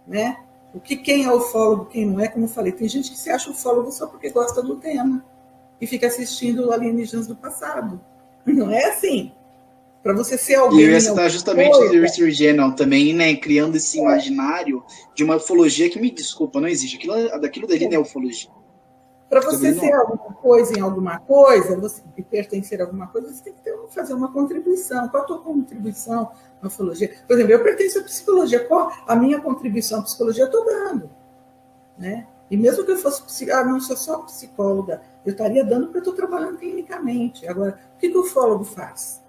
né? Quem é ufólogo, quem não é, como eu falei, tem gente que se acha ufólogo só porque gosta do tema e fica assistindo Alienígenas do Passado. Não é assim. Para você ser alguém... E eu ia citar justamente o The History Channel também, né? Criando esse imaginário de uma ufologia que, me desculpa, não existe. Daquilo dali não é ufologia. Para você ser alguma coisa em alguma coisa, você pertencer a alguma coisa, você tem que fazer uma contribuição. Qual a tua contribuição na ufologia? Por exemplo, eu pertenço à psicologia. Qual a minha contribuição à psicologia? Eu estou dando. Né? E mesmo que eu fosse não sou só psicóloga, eu estaria dando porque eu estou trabalhando clinicamente. Agora, o que o ufólogo faz?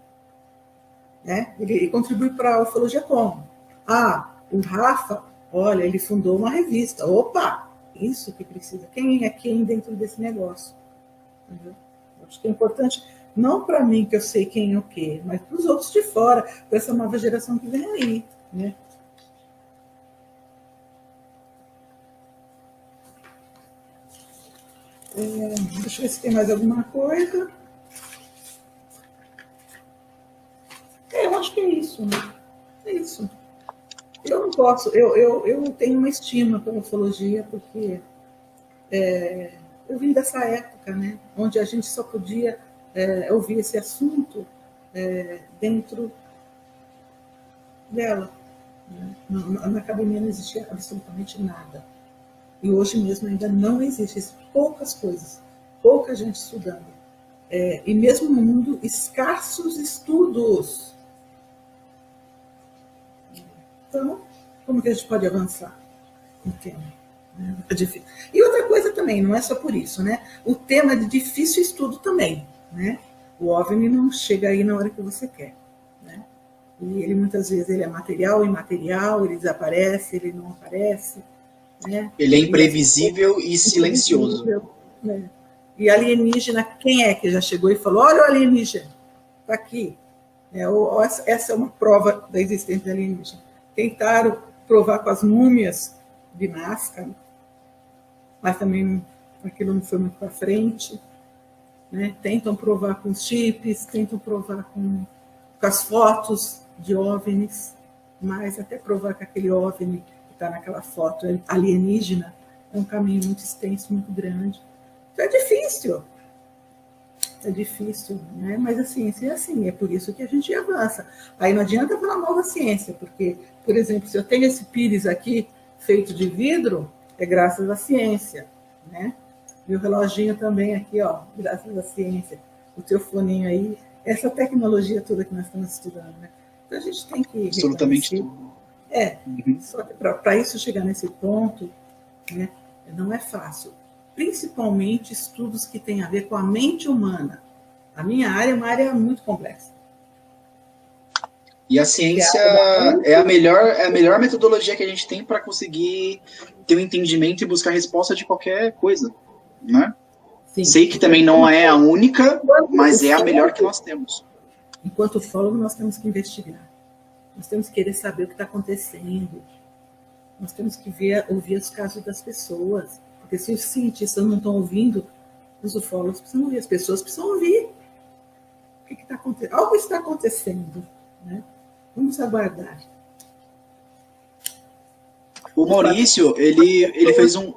Né? Ele contribui para a ufologia como? O Rafa, olha, ele fundou uma revista. Opa! Isso que precisa. Quem é quem dentro desse negócio? Entendeu? Acho que é importante, não para mim, que eu sei quem é o quê, mas para os outros de fora, para essa nova geração que vem aí. Né? Deixa eu ver se tem mais alguma coisa. Eu acho que é isso. Né? É isso. Eu não posso, eu tenho uma estima pela ufologia, porque eu vim dessa época, né, onde a gente só podia ouvir esse assunto dentro dela. Né? Na academia não existia absolutamente nada. E hoje mesmo ainda não existe poucas coisas, pouca gente estudando. E mesmo no mundo, escassos estudos. Então, como que a gente pode avançar? Entende? É difícil. E outra coisa também, não é só por isso, né? O tema é de difícil estudo também, né? O OVNI não chega aí na hora que você quer, né? E ele muitas vezes ele é material, imaterial, ele desaparece, ele não aparece, né? Ele é imprevisível e silencioso. Né? E alienígena, quem é que já chegou e falou, olha o alienígena, está aqui. Essa é uma prova da existência de alienígena. Tentaram provar com as múmias de Nazca, mas também aquilo não foi muito para frente. Né? Tentam provar com os chips, tentam provar com as fotos de OVNIs, mas até provar que aquele OVNI está naquela foto alienígena, é um caminho muito extenso, muito grande. Então é difícil, né? Mas a ciência é assim, é por isso que a gente avança. Aí não adianta falar mal da ciência, porque, por exemplo, se eu tenho esse pires aqui feito de vidro, é graças à ciência, né? E o reloginho também aqui, ó, graças à ciência. O teu foninho aí, essa tecnologia toda que nós estamos estudando, né? Então a gente tem que... Absolutamente tudo. Só que para isso chegar nesse ponto, né, não é fácil. Principalmente estudos que têm a ver com a mente humana. A minha área é uma área muito complexa. E a ciência é a melhor metodologia que a gente tem para conseguir ter um entendimento e buscar resposta de qualquer coisa, né? Sim. Sei que também não é a única, mas é a melhor que nós temos. Enquanto ufólogo, nós temos que investigar. Nós temos que querer saber o que está acontecendo. Nós temos que ouvir os casos das pessoas. Porque se os cientistas não estão ouvindo, os ufólogos precisam ouvir, as pessoas precisam ouvir. O que está acontecendo? Algo está acontecendo, né? Vamos aguardar. O Maurício, ele fez um...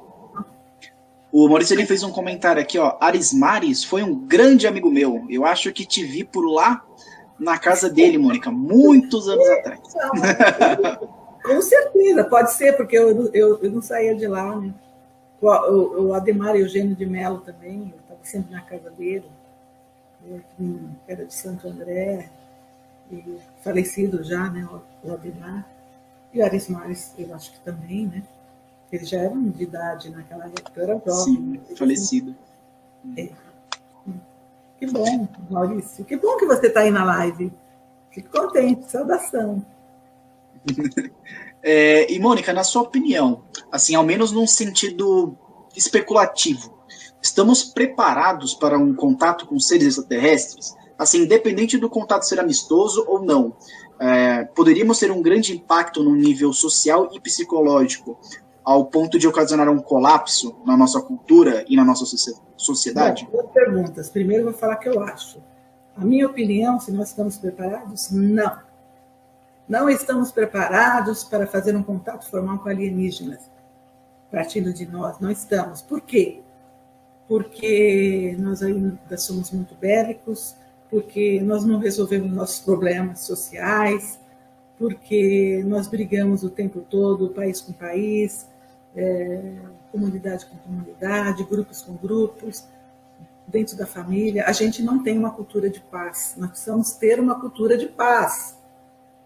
O Maurício, ele fez um comentário aqui, ó. Arismares foi um grande amigo meu. Eu acho que te vi por lá na casa dele, Mônica, muitos anos atrás. Com certeza, pode ser, porque eu não saía de lá, né? O Ademar Eugênio de Mello também, eu estava sempre na casa dele, que era de Santo André, e falecido já, né, o Ademar. E o Arismares, eu acho que também, né? Eles já eram de idade naquela época, eu era jovem. Sim, falecido. É. Que bom, Maurício. Que bom que você está aí na live. Fico contente, saudação. E, Mônica, na sua opinião, assim, ao menos num sentido especulativo, estamos preparados para um contato com seres extraterrestres? Assim, independente do contato ser amistoso ou não, poderíamos ter um grande impacto no nível social e psicológico, ao ponto de ocasionar um colapso na nossa cultura e na nossa sociedade? Duas perguntas. Primeiro eu vou falar o que eu acho. A minha opinião, se nós estamos preparados, não. Não estamos preparados para fazer um contato formal com alienígenas, partindo de nós. Não estamos. Por quê? Porque nós ainda somos muito bélicos, porque nós não resolvemos nossos problemas sociais, porque nós brigamos o tempo todo, país com país, comunidade com comunidade, grupos com grupos, dentro da família. A gente não tem uma cultura de paz. Nós precisamos ter uma cultura de paz.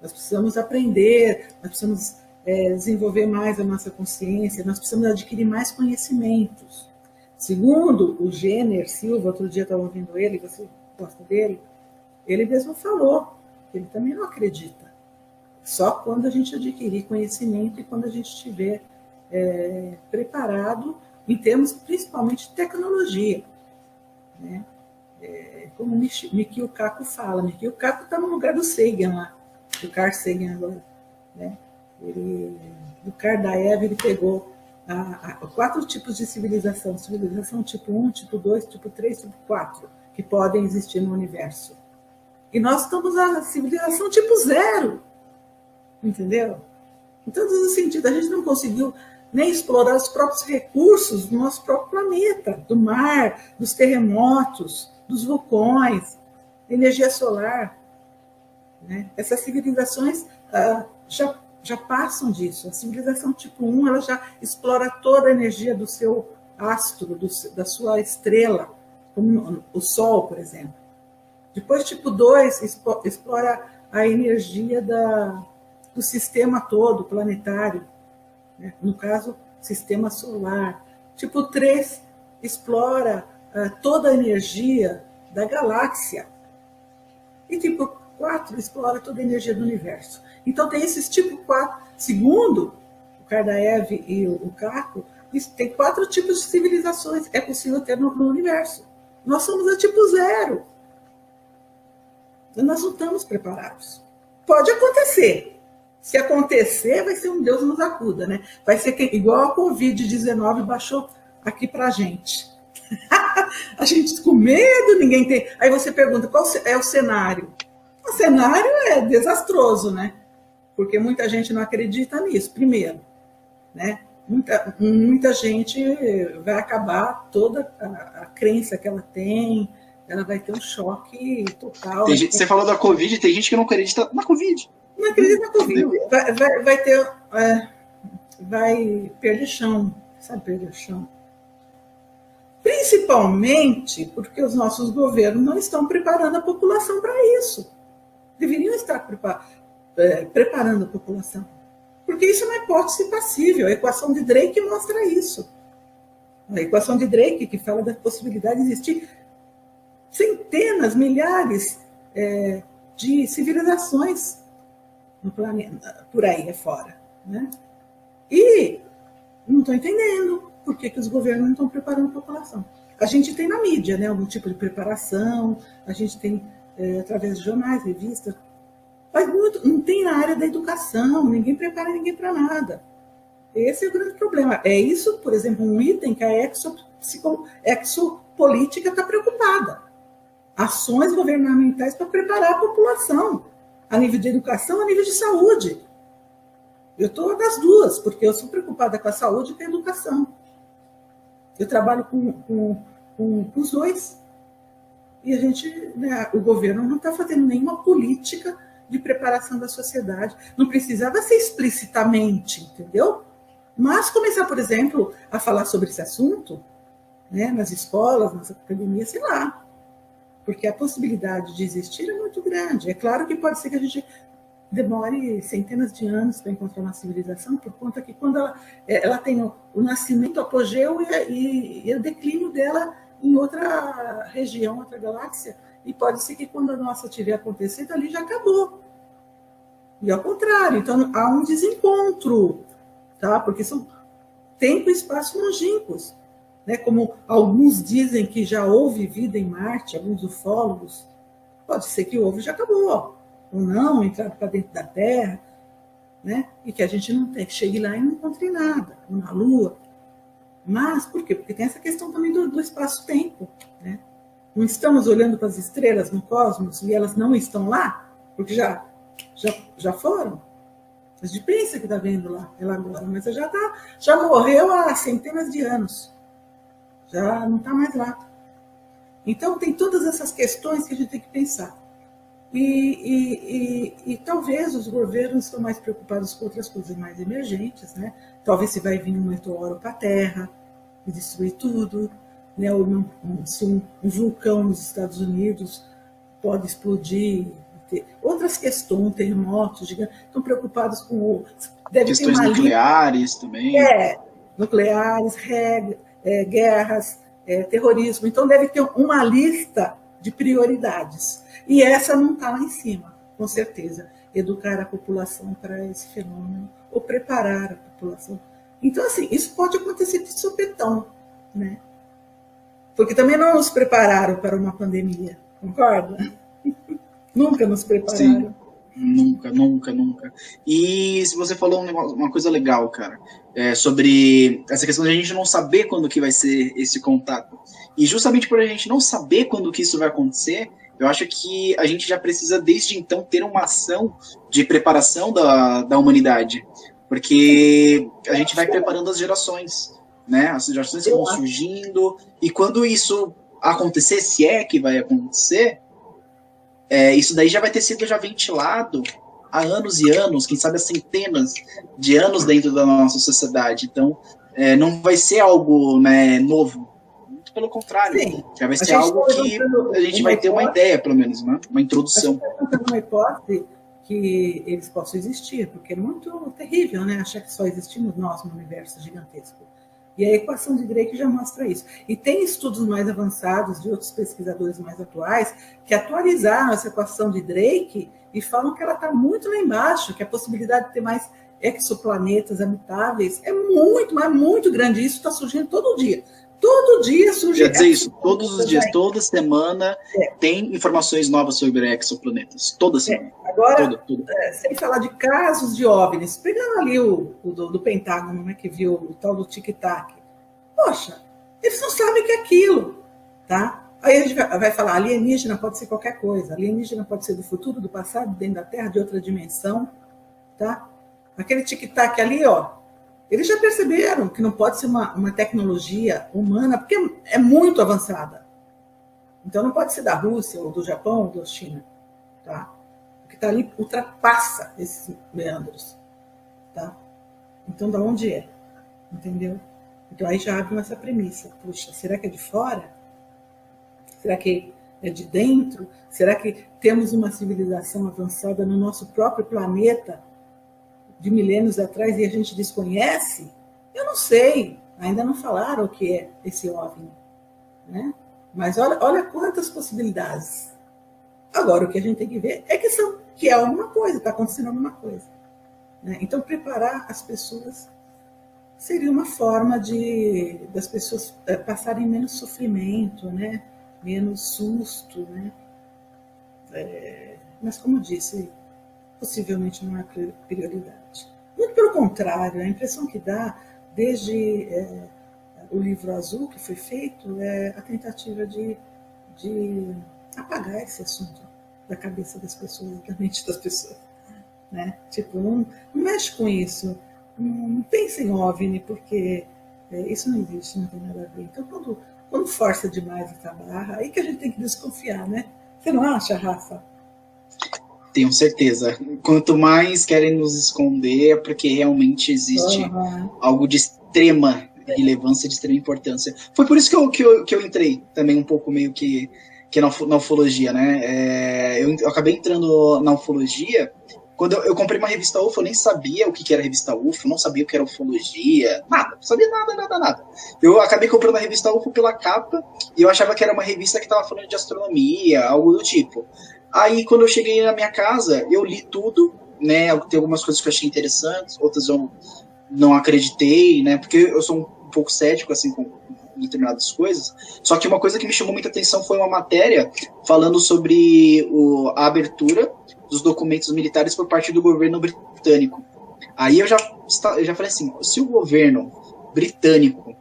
Nós precisamos aprender, nós precisamos desenvolver mais a nossa consciência, nós precisamos adquirir mais conhecimentos. Segundo o Jenner Silva, outro dia eu estava ouvindo ele, você gosta dele, ele mesmo falou que ele também não acredita. Só quando a gente adquirir conhecimento e quando a gente estiver preparado em termos principalmente de tecnologia, né? Como o Mikio Kaku fala, Mikio Kaku está no lugar do Sagan lá, do Carl Sagan agora, né? Do Kardashev, ele pegou 4 tipos de civilização: civilização tipo 1, tipo 2, tipo 3, tipo 4, que podem existir no universo. E nós estamos na civilização tipo 0, entendeu? Em todos os sentidos, a gente não conseguiu nem explorar os próprios recursos do nosso próprio planeta, do mar, dos terremotos, dos vulcões, da energia solar, né? Essas civilizações já passam disso. A civilização tipo 1, ela já explora toda a energia do seu astro, da sua estrela, como o Sol, por exemplo. Depois, tipo 2, explora a energia do sistema todo, planetário, né? No caso, sistema solar. Tipo 3, explora toda a energia da galáxia. E tipo 4, explora toda a energia do universo. Então, tem esses tipo 4. Segundo o Kardashev e o Kaku, tem 4 tipos de civilizações. É possível ter no universo. Nós somos a tipo 0. Nós não estamos preparados. Pode acontecer. Se acontecer, vai ser um Deus nos acuda, né? Vai ser igual a Covid-19 baixou aqui para a gente. A gente com medo, ninguém tem... Aí você pergunta, qual é o cenário? O cenário é desastroso, né? Porque muita gente não acredita nisso, primeiro. né? Muita gente vai acabar toda a crença que ela tem, ela vai ter um choque total. Você falou da Covid, tem gente que não acredita na Covid. Não acredita na Covid. Vai perder chão, sabe, perder chão. Principalmente porque os nossos governos não estão preparando a população para isso. Deveriam estar preparando a população. Porque isso é uma hipótese passível. A equação de Drake mostra isso. A equação de Drake, que fala da possibilidade de existir centenas, milhares de civilizações no planeta, por aí afora, né? E não estou entendendo por que os governos não estão preparando a população. A gente tem na mídia, né, algum tipo de preparação, a gente tem através de jornais, revistas, mas não tem na área da educação, ninguém prepara ninguém para nada. Esse é o grande problema. É isso, por exemplo, um item que a exopolítica está preocupada. Ações governamentais para preparar a população, a nível de educação, a nível de saúde. Eu estou das duas, porque eu sou preocupada com a saúde e com a educação. Eu trabalho com os dois. E a gente, né, o governo não está fazendo nenhuma política de preparação da sociedade. Não precisava ser explicitamente, entendeu? Mas começar, por exemplo, a falar sobre esse assunto, né, nas escolas, nas academias, sei lá. Porque a possibilidade de existir é muito grande. É claro que pode ser que a gente demore centenas de anos para encontrar uma civilização, por conta que quando ela tem o nascimento, o apogeu e o declínio dela em outra região, outra galáxia, e pode ser que quando a nossa tiver acontecido, ali já acabou. E ao contrário, então há um desencontro, tá? Porque são tempo e espaço longínquos, né? Como alguns dizem que já houve vida em Marte, alguns ufólogos, pode ser que houve e já acabou, ou não, entrar para dentro da Terra, né? E que a gente não tem, que chegue lá e não encontre nada, ou na Lua. Mas, por quê? Porque tem essa questão também do espaço-tempo, né? Não estamos olhando para as estrelas no cosmos e elas não estão lá, porque já foram. A gente pensa que está vendo lá, ela agora, mas já morreu há centenas de anos. Já não está mais lá. Então, tem todas essas questões que a gente tem que pensar. E talvez os governos estão mais preocupados com outras coisas mais emergentes, né? Talvez se vai vir um meteoro para a Terra e destruir tudo, né? Ou não, se um vulcão nos Estados Unidos pode explodir, outras questões, terremotos gigantes, estão preocupados com questões nucleares também. Nucleares, guerras, terrorismo. Então deve ter uma lista de prioridades. E essa não está lá em cima, com certeza. Educar a população para esse fenômeno, ou preparar a população. Então, assim, isso pode acontecer de sopetão, né? Porque também não nos prepararam para uma pandemia, concorda? Nunca nos prepararam. Sim, nunca. E se você falou uma coisa legal, cara, sobre essa questão de a gente não saber quando que vai ser esse contato. E justamente por a gente não saber quando que isso vai acontecer, eu acho que a gente já precisa, desde então, ter uma ação de preparação da humanidade. Porque a gente vai preparando as gerações, né? As gerações que vão surgindo. E quando isso acontecer, se é que vai acontecer, isso daí já vai ter sido ventilado há anos e anos, quem sabe há centenas de anos dentro da nossa sociedade. Então, não vai ser algo, né, novo. Muito pelo contrário. Sim. Já vai ser algo que a gente vai ter uma ideia, pelo menos, né? Uma introdução. Uma hipótese que eles possam existir, porque é muito terrível, né? Achar que só existimos nós no universo gigantesco. E a equação de Drake já mostra isso. E tem estudos mais avançados de outros pesquisadores mais atuais que atualizaram essa equação de Drake e falam que ela está muito lá embaixo, que a possibilidade de ter mais exoplanetas habitáveis é muito, mas muito grande. Isso está surgindo todo dia. Todo dia surge... Quer dizer isso, todos os dias, toda semana tem informações novas sobre exoplanetas. Toda semana. Agora, sem falar de casos de OVNIs, pegando ali o do Pentágono, né, que viu o tal do tic-tac. Poxa, eles não sabem o que é aquilo, tá? Aí a gente vai falar, alienígena pode ser qualquer coisa. Alienígena pode ser do futuro, do passado, dentro da Terra, de outra dimensão, tá? Aquele tic-tac ali, ó, Eles já perceberam que não pode ser uma tecnologia humana, porque é muito avançada. Então não pode ser da Rússia, ou do Japão, ou da China. Tá? O que está ali ultrapassa esses meandros. Tá? Então, da onde é? Entendeu? Então aí já abre essa premissa. Puxa, será que é de fora? Será que é de dentro? Será que temos uma civilização avançada no nosso próprio planeta de milênios atrás e a gente desconhece? Eu não sei. Ainda não falaram o que é esse OVNI. Né? Mas olha quantas possibilidades. Agora, o que a gente tem que ver é que é alguma coisa, está acontecendo alguma coisa. Né? Então, preparar as pessoas seria uma forma das pessoas passarem menos sofrimento, né? Menos susto. Né? Mas, como eu disse, possivelmente não é prioridade. Muito pelo contrário, a impressão que dá, desde o livro azul que foi feito, é a tentativa de apagar esse assunto da cabeça das pessoas, da mente das pessoas. Né? Tipo, não mexe com isso, não pense em OVNI, porque isso não existe, não tem nada a ver. Então, quando força demais essa barra, aí que a gente tem que desconfiar, né? Você não acha, Rafa? Tenho certeza. Quanto mais querem nos esconder, é porque realmente existe algo de extrema relevância, de extrema importância. Foi por isso que eu entrei também um pouco meio que na ufologia, né? Eu acabei entrando na ufologia quando eu comprei uma revista UFO. Eu nem sabia o que era a revista UFO, não sabia o que era ufologia, nada, não sabia nada. Eu acabei comprando a revista UFO pela capa e eu achava que era uma revista que estava falando de astronomia, algo do tipo. Aí, quando eu cheguei na minha casa, eu li tudo, né? Tem algumas coisas que eu achei interessantes, outras eu não acreditei, né? Porque eu sou um pouco cético, assim, com determinadas coisas. Só que uma coisa que me chamou muita atenção foi uma matéria falando sobre a abertura dos documentos militares por parte do governo britânico. Aí eu já falei assim, se o governo britânico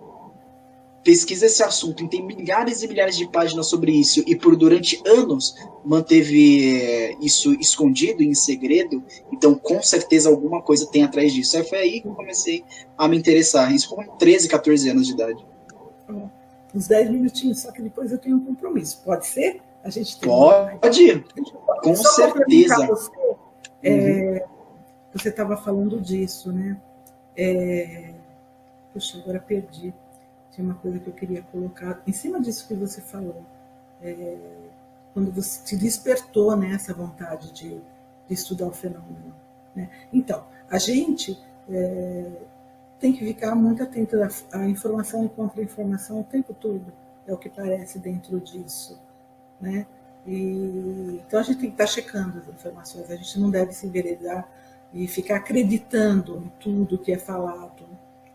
pesquisa esse assunto e tem milhares e milhares de páginas sobre isso e durante anos manteve isso escondido, em segredo, então com certeza alguma coisa tem atrás disso. Aí foi aí que eu comecei a me interessar, isso com 13, 14 anos de idade. Uns 10 minutinhos, só que depois eu tenho um compromisso, pode ser? A gente tem Pode, com certeza. Você estava falando disso, né? Puxa, agora perdi. Tinha uma coisa que eu queria colocar em cima disso que você falou. Quando você te despertou, né, essa vontade de estudar o fenômeno. Né? Então, a gente tem que ficar muito atento à informação e contra-informação o tempo todo. É o que parece dentro disso. Né? Então, a gente tem que estar checando as informações. A gente não deve se enveredar e ficar acreditando em tudo que é falado.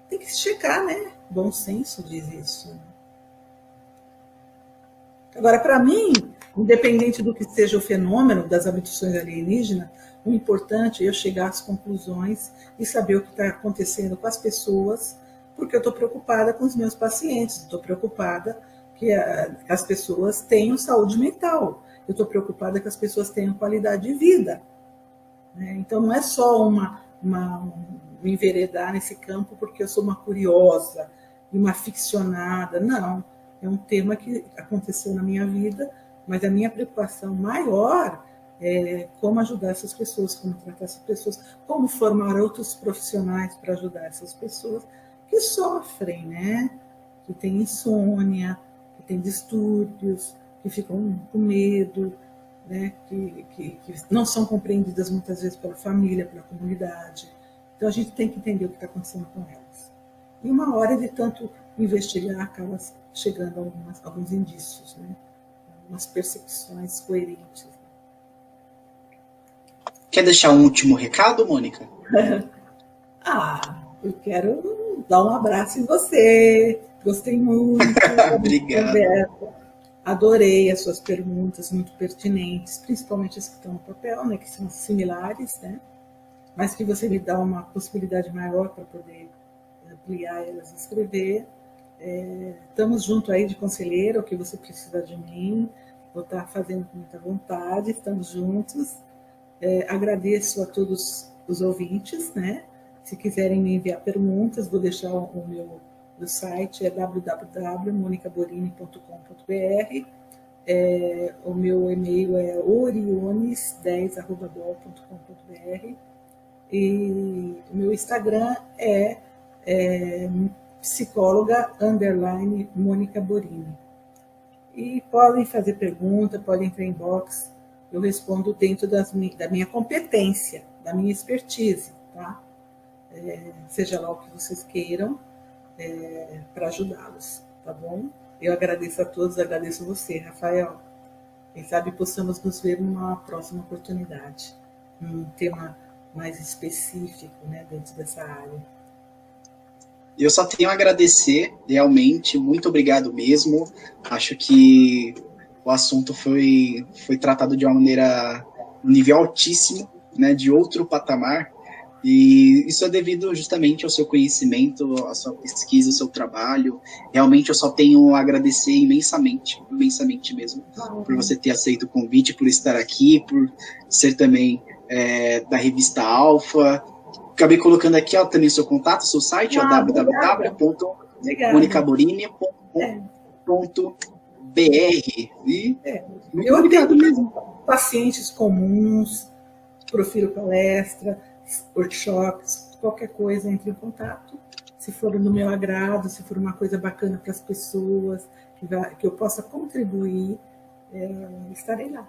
Tem que se checar, né? Bom senso diz isso. Agora, para mim, independente do que seja o fenômeno das abduções alienígenas, o importante é eu chegar às conclusões e saber o que está acontecendo com as pessoas, porque eu estou preocupada com os meus pacientes, estou preocupada que as pessoas tenham saúde mental, eu estou preocupada que as pessoas tenham qualidade de vida. Né? Então, não é só me enveredar nesse campo porque eu sou uma curiosa e uma aficionada. Não, é um tema que aconteceu na minha vida, mas a minha preocupação maior é como ajudar essas pessoas, como tratar essas pessoas, como formar outros profissionais para ajudar essas pessoas que sofrem, né? Que têm insônia, que têm distúrbios, que ficam com medo, né? Que não são compreendidas muitas vezes pela família, pela comunidade. Então, a gente tem que entender o que está acontecendo com elas. E uma hora de tanto investigar, acaba chegando a alguns indícios, né? Algumas percepções coerentes. Quer deixar um último recado, Mônica? Eu quero dar um abraço em você. Gostei muito. Obrigado. Adorei as suas perguntas, muito pertinentes, principalmente as que estão no papel, né? Que são similares, né? Mas que você me dá uma possibilidade maior para poder ampliar elas e escrever. Estamos juntos aí de conselheira, o que você precisa de mim, vou estar fazendo com muita vontade, estamos juntos. Agradeço a todos os ouvintes, né? Se quiserem me enviar perguntas, vou deixar o meu site, é www.monicaborini.com.br. O meu e-mail é oriones10@bol.com.br. E o meu Instagram é psicóloga_Mônica Borini. E podem fazer pergunta, podem entrar em inbox, eu respondo dentro da minha competência, da minha expertise, tá? Seja lá o que vocês queiram, para ajudá-los, tá bom? Eu agradeço a todos, agradeço você, Rafael. Quem sabe possamos nos ver numa próxima oportunidade, um tema mais específico, né, dentro dessa área. Eu só tenho a agradecer, realmente, muito obrigado mesmo. Acho que o assunto foi tratado de uma maneira, um nível altíssimo, né, de outro patamar, e isso é devido justamente ao seu conhecimento, à sua pesquisa, ao seu trabalho. Realmente eu só tenho a agradecer imensamente, imensamente mesmo, por você ter aceito o convite, por estar aqui, por ser também da revista Alfa. Acabei colocando aqui também o seu contato, seu site, www.monicaborini.com.br. Eu atendo mesmo pacientes comuns, profiro palestra, workshops, qualquer coisa, entre em contato. Se for do meu agrado, se for uma coisa bacana para as pessoas, que eu possa contribuir, estarei lá.